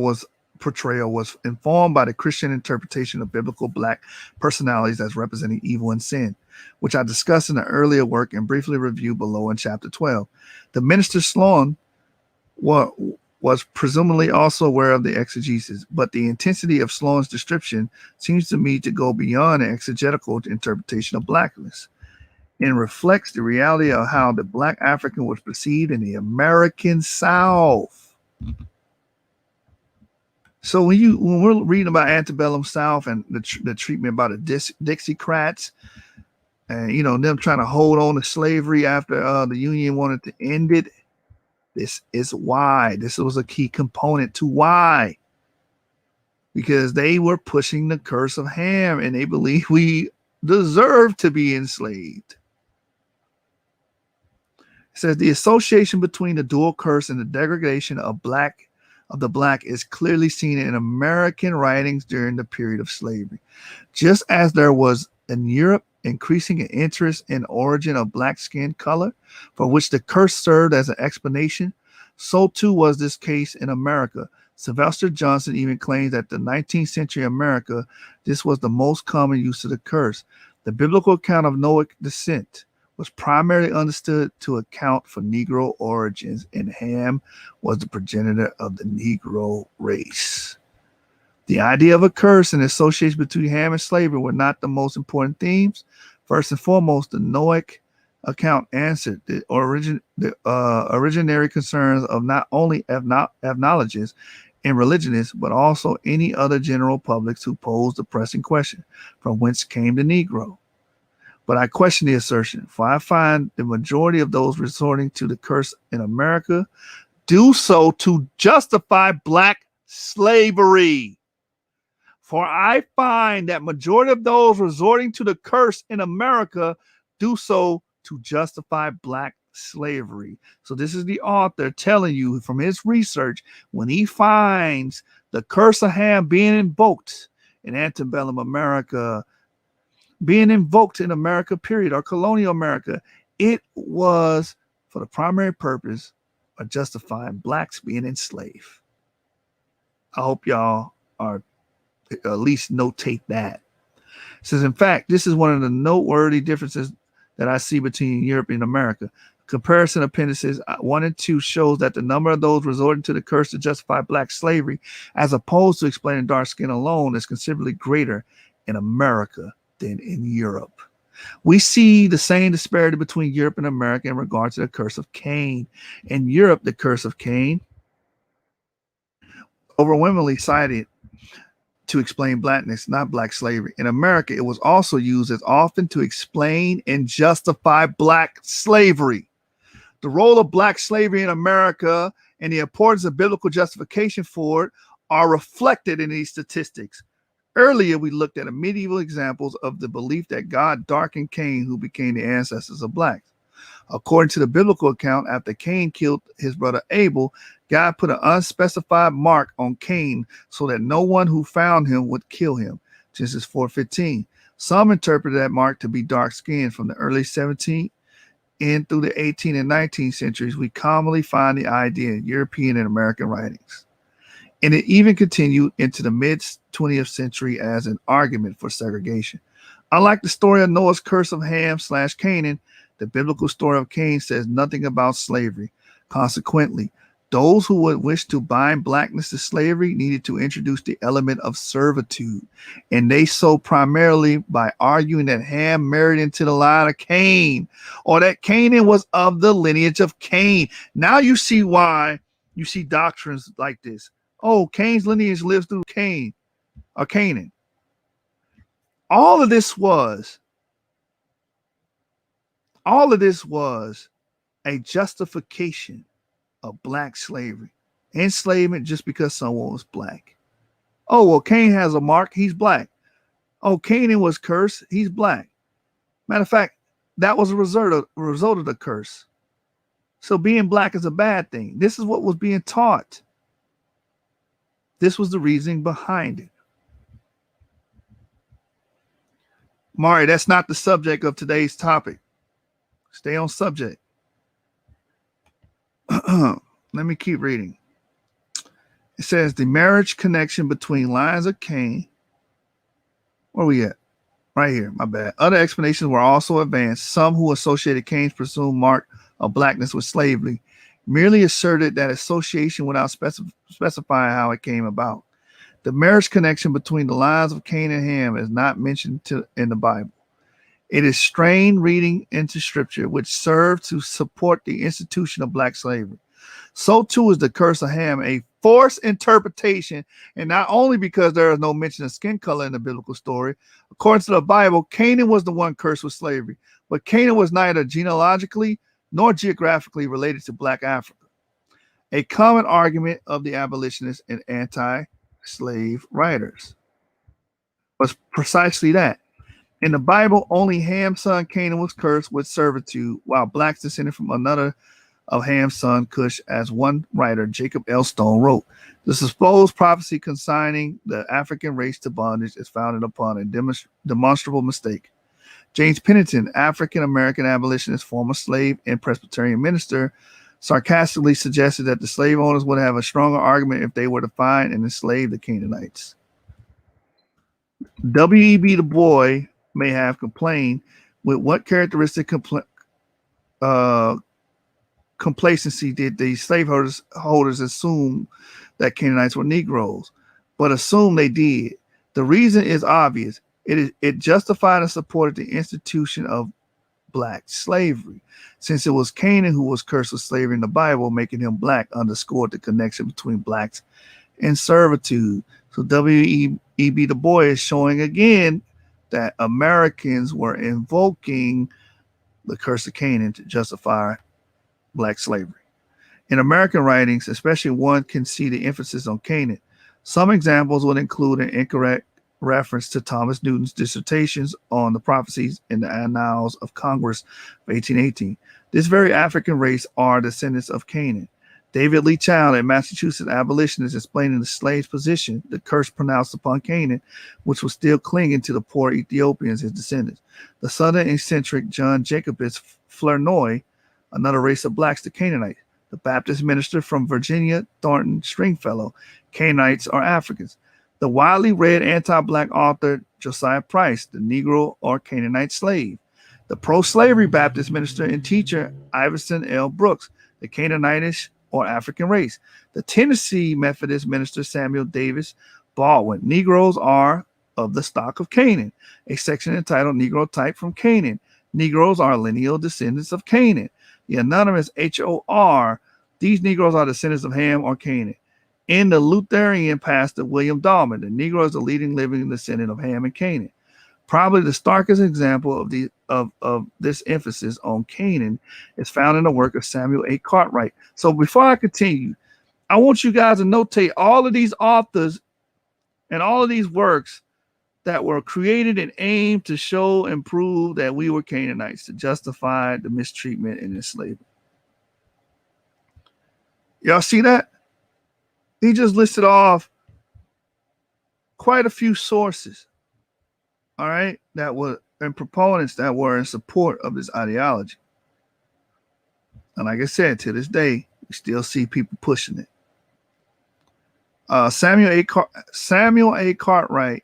was informed by the Christian interpretation of biblical black personalities as representing evil and sin, which I discussed in an earlier work and briefly reviewed below in chapter 12. The minister Sloan was presumably also aware of the exegesis, but the intensity of Sloan's description seems to me to go beyond an exegetical interpretation of blackness and reflects the reality of how the black African was perceived in the American South. So when we're reading about antebellum South and the treatment about the Dixiecrats, and them trying to hold on to slavery after the Union wanted to end it, this is why. This was a key component to why. Because they were pushing the curse of Ham, and they believe we deserve to be enslaved. It says the association between the dual curse and the degradation of the black is clearly seen in American writings during the period of slavery. Just as there was in Europe increasing interest in origin of black skin color, for which the curse served as an explanation, so too was this case in America. Sylvester Johnson even claims that the 19th century America, this was the most common use of the curse. The biblical account of Noahic descent was primarily understood to account for Negro origins, and Ham was the progenitor of the Negro race. The idea of a curse and association between Ham and slavery were not the most important themes. First and foremost, the Noahic account answered the originary concerns of not only ethnologists and religionists, but also any other general publics who posed the pressing question, from whence came the Negro? But I question the assertion, for I find the majority of those resorting to the curse in America do so to justify black slavery. For I find that majority of those resorting to the curse in America do so to justify black slavery. So this is the author telling you from his research, when he finds the curse of Ham being invoked in antebellum America, being invoked in America, period, or colonial America, it was for the primary purpose of justifying blacks being enslaved. I hope y'all are at least notate that. It says, in fact, this is one of the noteworthy differences that I see between Europe and America. Comparison appendices 1 and 2 shows that the number of those resorting to the curse to justify black slavery, as opposed to explaining dark skin alone, is considerably greater in America than in Europe. We see the same disparity between Europe and America in regard to the curse of Cain. In Europe, the curse of Cain overwhelmingly cited to explain blackness, not black slavery. In America, it was also used as often to explain and justify black slavery. The role of black slavery in America and the importance of biblical justification for it are reflected in these statistics. Earlier, we looked at medieval examples of the belief that God darkened Cain, who became the ancestors of blacks. According to the biblical account, after Cain killed his brother Abel, God put an unspecified mark on Cain so that no one who found him would kill him. Genesis 4:15. Some interpret that mark to be dark skin. From the early 17th in through the 18th and 19th centuries, we commonly find the idea in European and American writings. And it even continued into the mid-20th century as an argument for segregation. Unlike the story of Noah's curse of Ham/Canaan, the biblical story of Cain says nothing about slavery. Consequently, those who would wish to bind blackness to slavery needed to introduce the element of servitude. And they so primarily by arguing that Ham married into the line of Cain, or that Canaan was of the lineage of Cain. Now you see why you see doctrines like this. Oh, Cain's lineage lives through Cain or Canaan. All of this was a justification of black slavery, enslavement just because someone was black. Oh, well, Cain has a mark, he's black. Oh, Canaan was cursed, he's black. Matter of fact, that was a result of the curse. So being black is a bad thing. This is what was being taught. This was the reasoning behind it. Mari, that's not the subject of today's topic. Stay on subject. Let me keep reading. It says the marriage connection between lines of Cain. Where are we at? Right here, my bad. Other explanations were also advanced. Some who associated Cain's presumed mark of blackness with slavery merely asserted that association without specifying how it came about. The marriage connection between the lines of Cain and Ham is not mentioned in the Bible. It is strained reading into scripture, which served to support the institution of black slavery. So too is the curse of Ham a forced interpretation, and not only because there is no mention of skin color in the biblical story. According to the Bible, Canaan was the one cursed with slavery, but Canaan was neither genealogically nor geographically related to black Africa. A common argument of the abolitionists and anti-slave writers was precisely that. In the Bible, only Ham's son Canaan was cursed with servitude, while blacks descended from another of Ham's son Cush, as one writer, Jacob L. Stone, wrote. The supposed prophecy consigning the African race to bondage is founded upon a demonstrable mistake. James Pennington, African-American abolitionist, former slave and Presbyterian minister, sarcastically suggested that the slave owners would have a stronger argument if they were to find and enslave the Canaanites. W.E.B. Du Bois may have complained with what characteristic complacency did the slaveholders assume that Canaanites were Negroes, but assume they did. The reason is obvious. It justified and supported the institution of black slavery, since it was Canaan who was cursed with slavery in the Bible, making him black underscored the connection between blacks and servitude. So W.E.B. Du Bois is showing again that Americans were invoking the curse of Canaan to justify black slavery. In American writings, especially, one can see the emphasis on Canaan. Some examples would include an incorrect reference to Thomas Newton's dissertations on the prophecies in the Annals of Congress of 1818. This very African race are descendants of Canaan. David Lee Child, a Massachusetts abolitionist, explaining the slave's position, the curse pronounced upon Canaan, which was still clinging to the poor Ethiopians, his descendants. The southern eccentric John Jacobus Flournoy, another race of blacks, the Canaanites. The Baptist minister from Virginia, Thornton Stringfellow, Canaanites are Africans. The widely read anti-black author Josiah Price, the Negro or Canaanite slave. The pro-slavery Baptist minister and teacher Iverson L. Brooks, the Canaanitish or African race. The Tennessee Methodist minister Samuel Davis Baldwin, Negroes are of the stock of Canaan, a section entitled Negro Type from Canaan. Negroes are lineal descendants of Canaan. The anonymous HOR, these Negroes are descendants of Ham or Canaan. In the Lutheran pastor William Dahlman, the Negro is the leading living descendant of Ham and Canaan. Probably the starkest example of this emphasis on Canaan is found in the work of Samuel A. Cartwright. So before I continue, I want you guys to notate all of these authors and all of these works that were created and aimed to show and prove that we were Canaanites, to justify the mistreatment and enslavement. Y'all see that? He just listed off quite a few sources, all right, that were, and proponents that were in support of this ideology. And like I said, to this day, we still see people pushing it. Samuel A. Cartwright,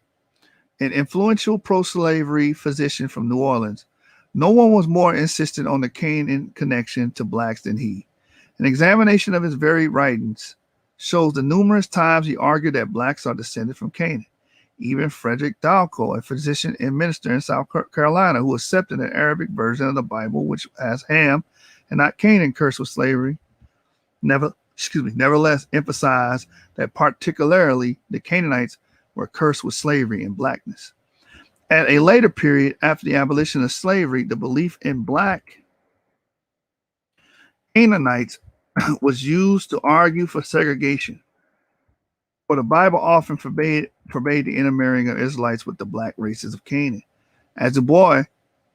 an influential pro-slavery physician from New Orleans. No one was more insistent on the Canaan connection to blacks than he. An examination of his varied writings shows the numerous times he argued that blacks are descended from Canaan. Even Frederick Dalco, a physician and minister in South Carolina, who accepted an Arabic version of the Bible, which has Ham and not Canaan cursed with slavery, nevertheless emphasized that particularly the Canaanites were cursed with slavery and blackness. At a later period, after the abolition of slavery, the belief in black Canaanites was used to argue for segregation. For the Bible often forbade the intermarrying of Israelites with the black races of Canaan. As Du Bois'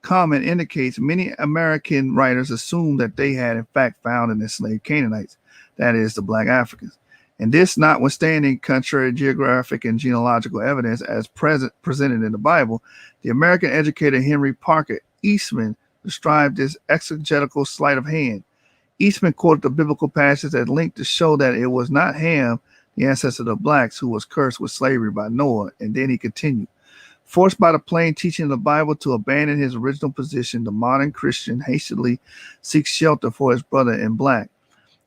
comment indicates, many American writers assumed that they had in fact found and enslaved Canaanites, that is, the black Africans. And this notwithstanding contrary geographic and genealogical evidence as presented in the Bible, the American educator Henry Parker Eastman described this exegetical sleight of hand. Eastman quoted the biblical passage at length to show that it was not Ham, the ancestor of the blacks, who was cursed with slavery by Noah, and then he continued. Forced by the plain teaching of the Bible to abandon his original position, the modern Christian hastily seeks shelter for his brother in black,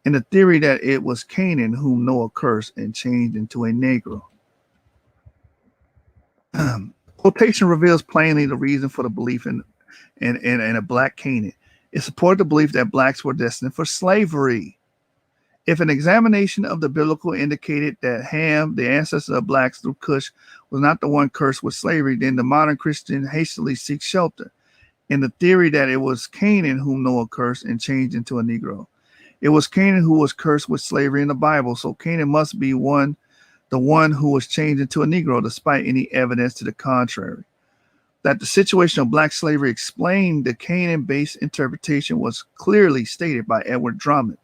in the theory that it was Canaan whom Noah cursed and changed into a Negro. Quotation reveals plainly the reason for the belief in a black Canaan. It supported the belief that blacks were destined for slavery. If an examination of the biblical indicated that Ham, the ancestor of blacks through Cush, was not the one cursed with slavery, then the modern Christian hastily seeks shelter in the theory that it was Canaan whom Noah cursed and changed into a Negro. It was Canaan who was cursed with slavery in the Bible, so Canaan must be the one who was changed into a Negro, despite any evidence to the contrary. That the situation of black slavery explained the Canaan-based interpretation was clearly stated by Edward Drummond,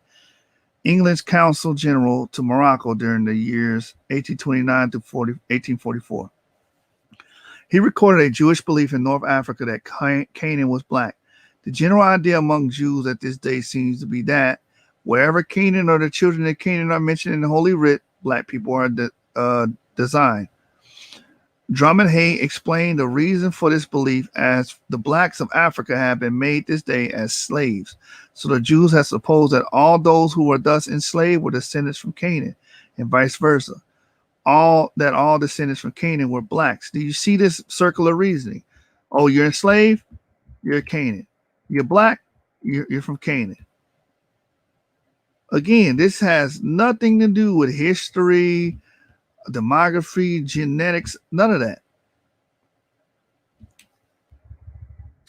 England's consul general to Morocco during the years 1829 to 1844. He recorded a Jewish belief in North Africa that Canaan was black. The general idea among Jews at this day seems to be that wherever Canaan or the children of Canaan are mentioned in the Holy Writ, black people are designed. Drummond Hay explained the reason for this belief as the blacks of Africa have been made this day as slaves. So the Jews have supposed that all those who were thus enslaved were descendants from Canaan, and vice versa. All descendants from Canaan were blacks. Do you see this circular reasoning? Oh, you're enslaved? You're Canaan. You're black? You're from Canaan. Again, this has nothing to do with history, demography, genetics, none of that.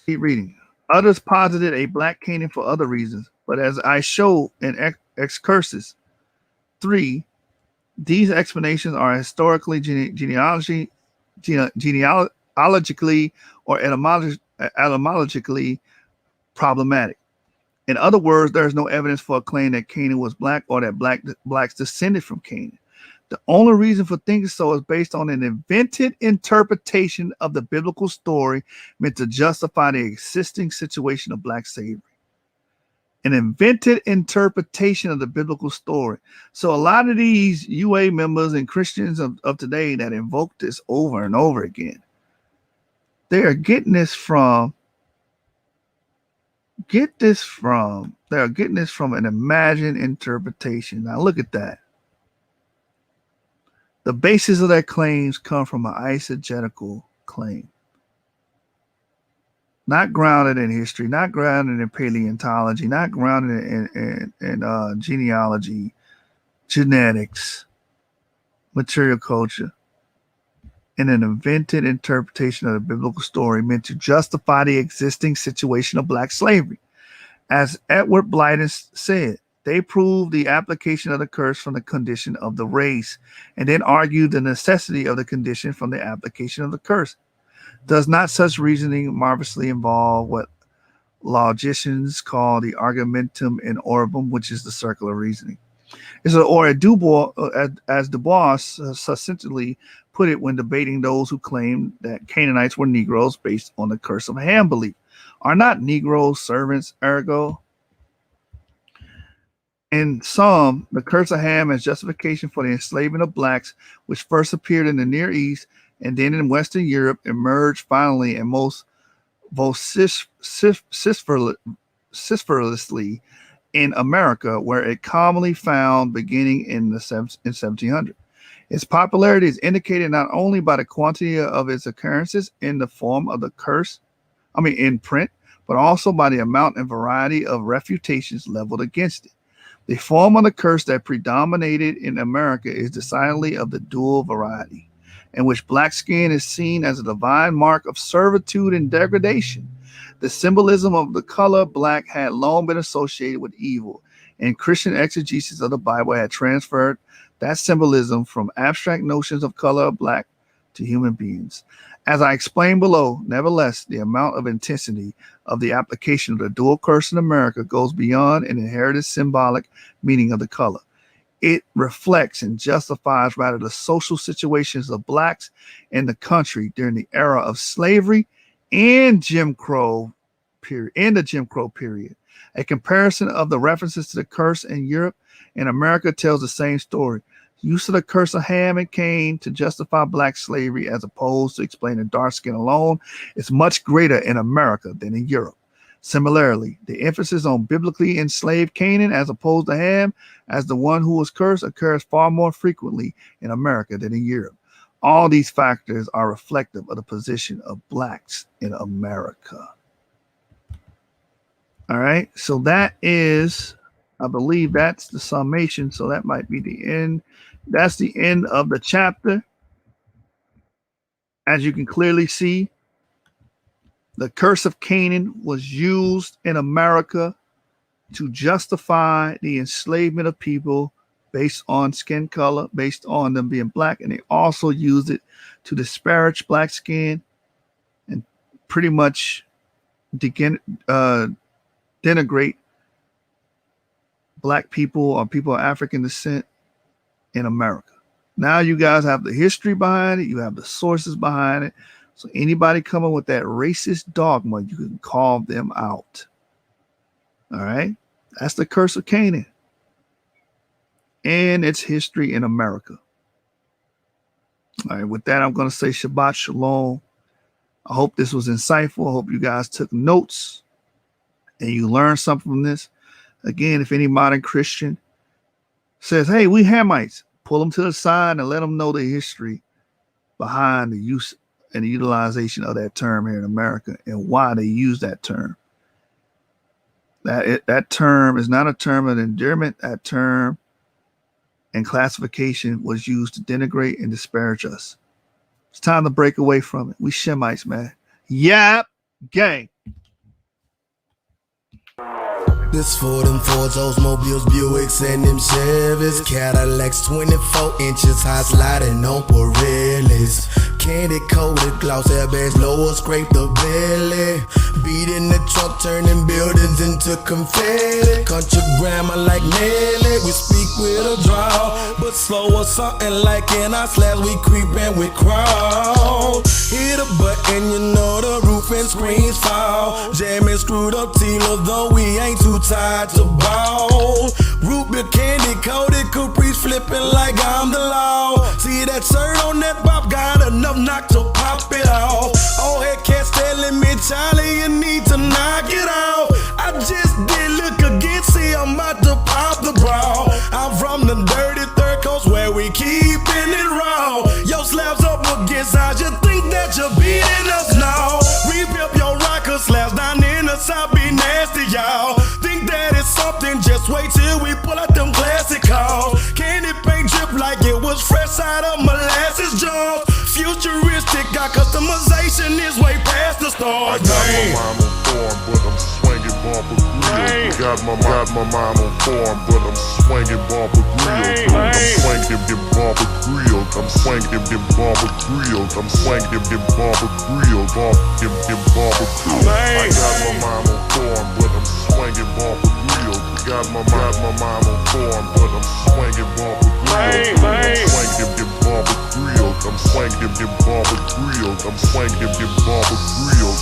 Keep reading. Others posited a black Canaan for other reasons, but as I show in Excursus 3, these explanations are historically, genealogically, or etymologically problematic. In other words, there is no evidence for a claim that Canaan was black or that blacks descended from Canaan. The only reason for thinking so is based on an invented interpretation of the biblical story meant to justify the existing situation of black slavery. An invented interpretation of the biblical story. So a lot of these UA members and Christians of today that invoke this over and over again, they are getting this from they're getting this from an imagined interpretation. Now look at that. The basis of their claims come from an eisegetical claim, not grounded in history, not grounded in paleontology, not grounded in genealogy, genetics, material culture, in an invented interpretation of the biblical story meant to justify the existing situation of black slavery. As Edward Blyden said, they proved the application of the curse from the condition of the race, and then argued the necessity of the condition from the application of the curse. Does not such reasoning marvelously involve what logicians call the argumentum in orbum, which is the circular reasoning? Or as Du Bois succinctly put it when debating those who claim that Canaanites were Negroes based on the curse of Ham belief. Are not Negroes servants, ergo? In some, the curse of Ham as justification for the enslavement of blacks, which first appeared in the Near East and then in Western Europe, emerged finally and most vociferously in America, where it commonly found beginning in 1700. Its popularity is indicated not only by the quantity of its occurrences in the form of the curse, in print, but also by the amount and variety of refutations leveled against it. The form of the curse that predominated in America is decidedly of the dual variety, in which black skin is seen as a divine mark of servitude and degradation. The symbolism of the color black had long been associated with evil, and Christian exegesis of the Bible had transferred that symbolism from abstract notions of color of black to human beings. As I explained below, nevertheless, the amount of intensity of the application of the dual curse in America goes beyond an inherited symbolic meaning of the color. It reflects and justifies rather the social situations of blacks in the country during the era of slavery and the Jim Crow period. A comparison of the references to the curse in Europe and America tells the same story. Use of the curse of Ham and Cain to justify black slavery as opposed to explaining dark skin alone is much greater in America than in Europe. Similarly, the emphasis on biblically enslaved Canaan as opposed to Ham as the one who was cursed occurs far more frequently in America than in Europe. All these factors are reflective of the position of blacks in America. All right, so that is, I believe that's the summation. So that might be the end. That's the end of the chapter. As you can clearly see, the curse of Canaan was used in America to justify the enslavement of people based on skin color, based on them being black. And they also used it to disparage black skin and pretty much denigrate black people or people of African descent in America. Now you guys have the history behind it. You have the sources behind it. So anybody coming with that racist dogma, you can call them out. All right. That's the curse of Canaan and its history in America. All right. With that, I'm going to say Shabbat Shalom. I hope this was insightful. I hope you guys took notes and you learned something from this. Again, if any modern Christian says, hey, we Hamites, pull them to the side and let them know the history behind the use and the utilization of that term here in America and why they use that term. That term is not a term of endearment. That term and classification was used to denigrate and disparage us. It's time to break away from it. We Shemites, man. Yap, gang. This for them Fords, Oldsmobiles, Buicks, and them Chevys, Cadillacs, 24 inches high sliding on Pirellis. Candy coated gloss airbags, lower scrape the belly. Beat in the trunk, turning buildings into confetti. Country grammar like Nelly, we speak with a drawl, but slow or something like in our slabs, we creepin' with crawl. Hit a button, you know the roof and screens fall. Jamming screwed up Tila, though we ain't too tired to ball. Root beer candy coated Caprice flipping like I'm the law. See that shirt on that bop, got enough knock to pop it off. Old head cats telling me, Charlie, you need to knock it off. I just did look again, see I'm about to pop the bra. I'm from the dirty third coast where we keeping it raw. Your slabs up against I just think that you're beating us now. Re-pip your rocker slabs down in the south, be nasty, y'all. Think that it's something, just wait till we pull out them classic calls. Candy paint drip like it was fresh out of molasses jars. Futuristic, got customization is way past the stars. I got my mind on form, but I'm swinging bumper grill. Got my mind on form, but I'm swinging bumper grill. I'm swinging them bumper grill. I'm swinging them bumper grill. I'm swinging them bumper grill. Them bumper grill. I got my mind on form, but I'm swinging bumper grill. Got my mind on form, but I'm swinging bumper grill. I'm swinging them bumper grill. I'm swinging them bumper grill. I'm swinging them bumper grill.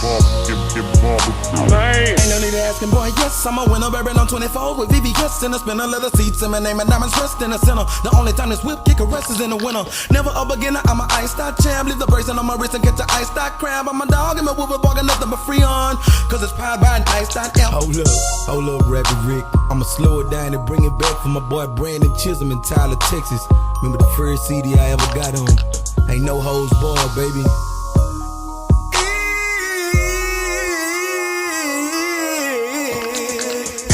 Them bumper grill. Ain't no need to asking, boy, yes, I'm a winner. Bourbon on 24 with VVS in a spinner. Leather seats in my name and diamonds pressed in the center. The only time this whip kick arrest is in the winter. Never a beginner, I'm a ice-stock champ. Leave the bracelet on my wrist and get the ice-stock crab. I'm a dog and my whoop is barking nothing but free on. Cause it's powered by an ice-stock amp. Hold up, Rappy Rick. I'ma slow it down and bring it back for my boy Brandon Chisholm in Tyler, Texas. Remember the first CD I ever got on? Ain't no hoes barred, baby.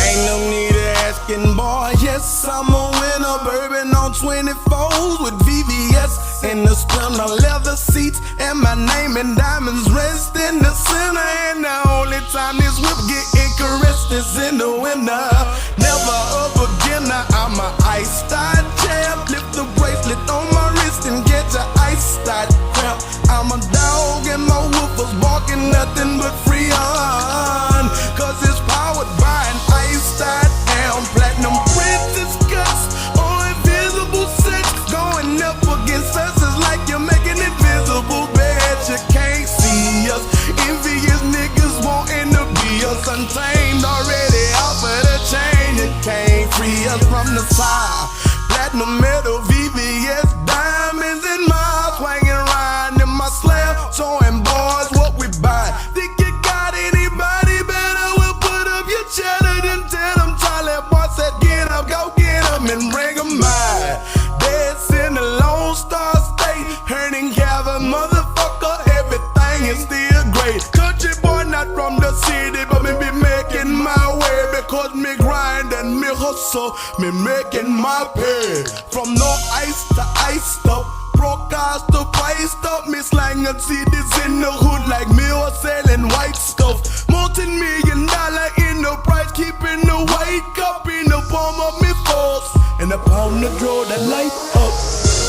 Ain't no need to asking, boy, yes, I'm a winner. Bourbon on 24s with VVS in the spinner. Leather seats and my name and diamonds rest in the center. And the only time this whip get caressed is in the winter. Never a beginner, I'm a ice-stock champ. Lift the bracelet on my wrist and get your ice-stock cramp. I'm a dog and my woofers barking nothing but free on. Cause it's powered by an ice-stock amp. Platinum princess cuts or invisible sex. Going up against us is like you're making invisible beds. You can't see us. Envious niggas wanting to be us. Untamed already off of the chain. You can't free us from the side. Platinum metal VVS diamonds in my swinging around in my slab. Showing boys what we buy. Think you got anybody better? We'll put up your cheddar. Then tell them Charlie boy said get up, go get them and bring them by. Dead's in the Lone Star State. Hurting Gavin, motherfucker, everything is still great. Country boy not from the city, but me be making my way. Because me grind and me hustle, me making my pay. From no ice to ice up, broadcast to priced up. Me slang and CDs in the hood like me or selling white stuff. Multi-million-dollar in the price, keeping the white cup in the palm of me force. And the palm to draw the light up.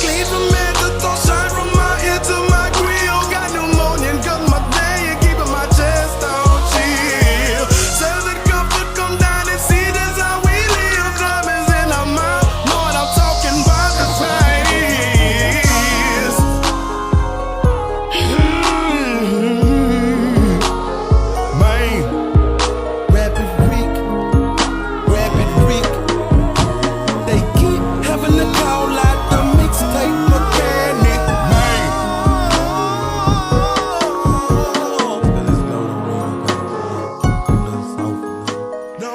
Clean from head to toe, shine from my ear to my grill. Got pneumonia and got my day and keeping my chest on chill. Says the comfort come down and see this how we live. Diamonds in our mouth, know what I'm talking about the price. Man, rapid freak. They keep having to call out the mixtape mechanic. Man. No.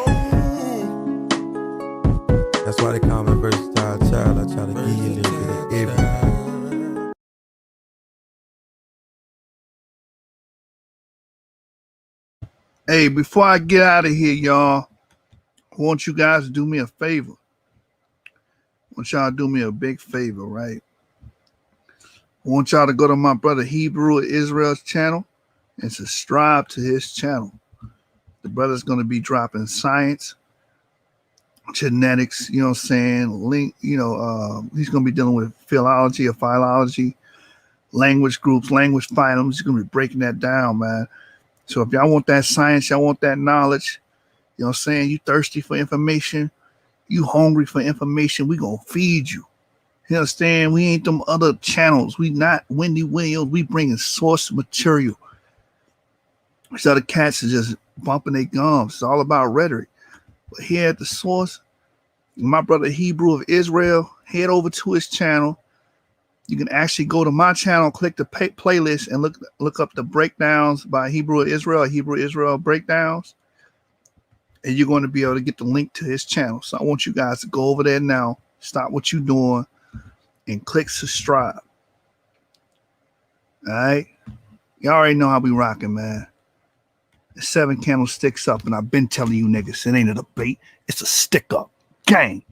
That's why they call me versatile child. I try to give you a little bit of everything. Hey, before I get out of here, y'all, I want you guys to do me a favor. I want y'all to do me a big favor, right? I want y'all to go to my brother Hebrew of Israel's channel and subscribe to his channel. The brother's going to be dropping science, genetics, you know what I'm saying? He's going to be dealing with philology or philology, language groups, language phylums. He's going to be breaking that down, man. So if y'all want that science, y'all want that knowledge, you know what I'm saying? You thirsty for information, you hungry for information, we going to feed you. You understand? We ain't them other channels. We not Wendy Williams. We bringing source material. These other cats are just bumping their gums. It's all about rhetoric. But here at the source, my brother Hebrew of Israel, head over to his channel. You can actually go to my channel, click the playlist, and look up the breakdowns by Hebrew of Israel breakdowns. and you're going to be able to get the link to his channel. So I want you guys to go over there now, stop what you're doing, and click subscribe. All right? Y'all already know how we rocking, man. The 7 candlesticks up, and I've been telling you niggas, it ain't a debate. It's a stick up. Gang.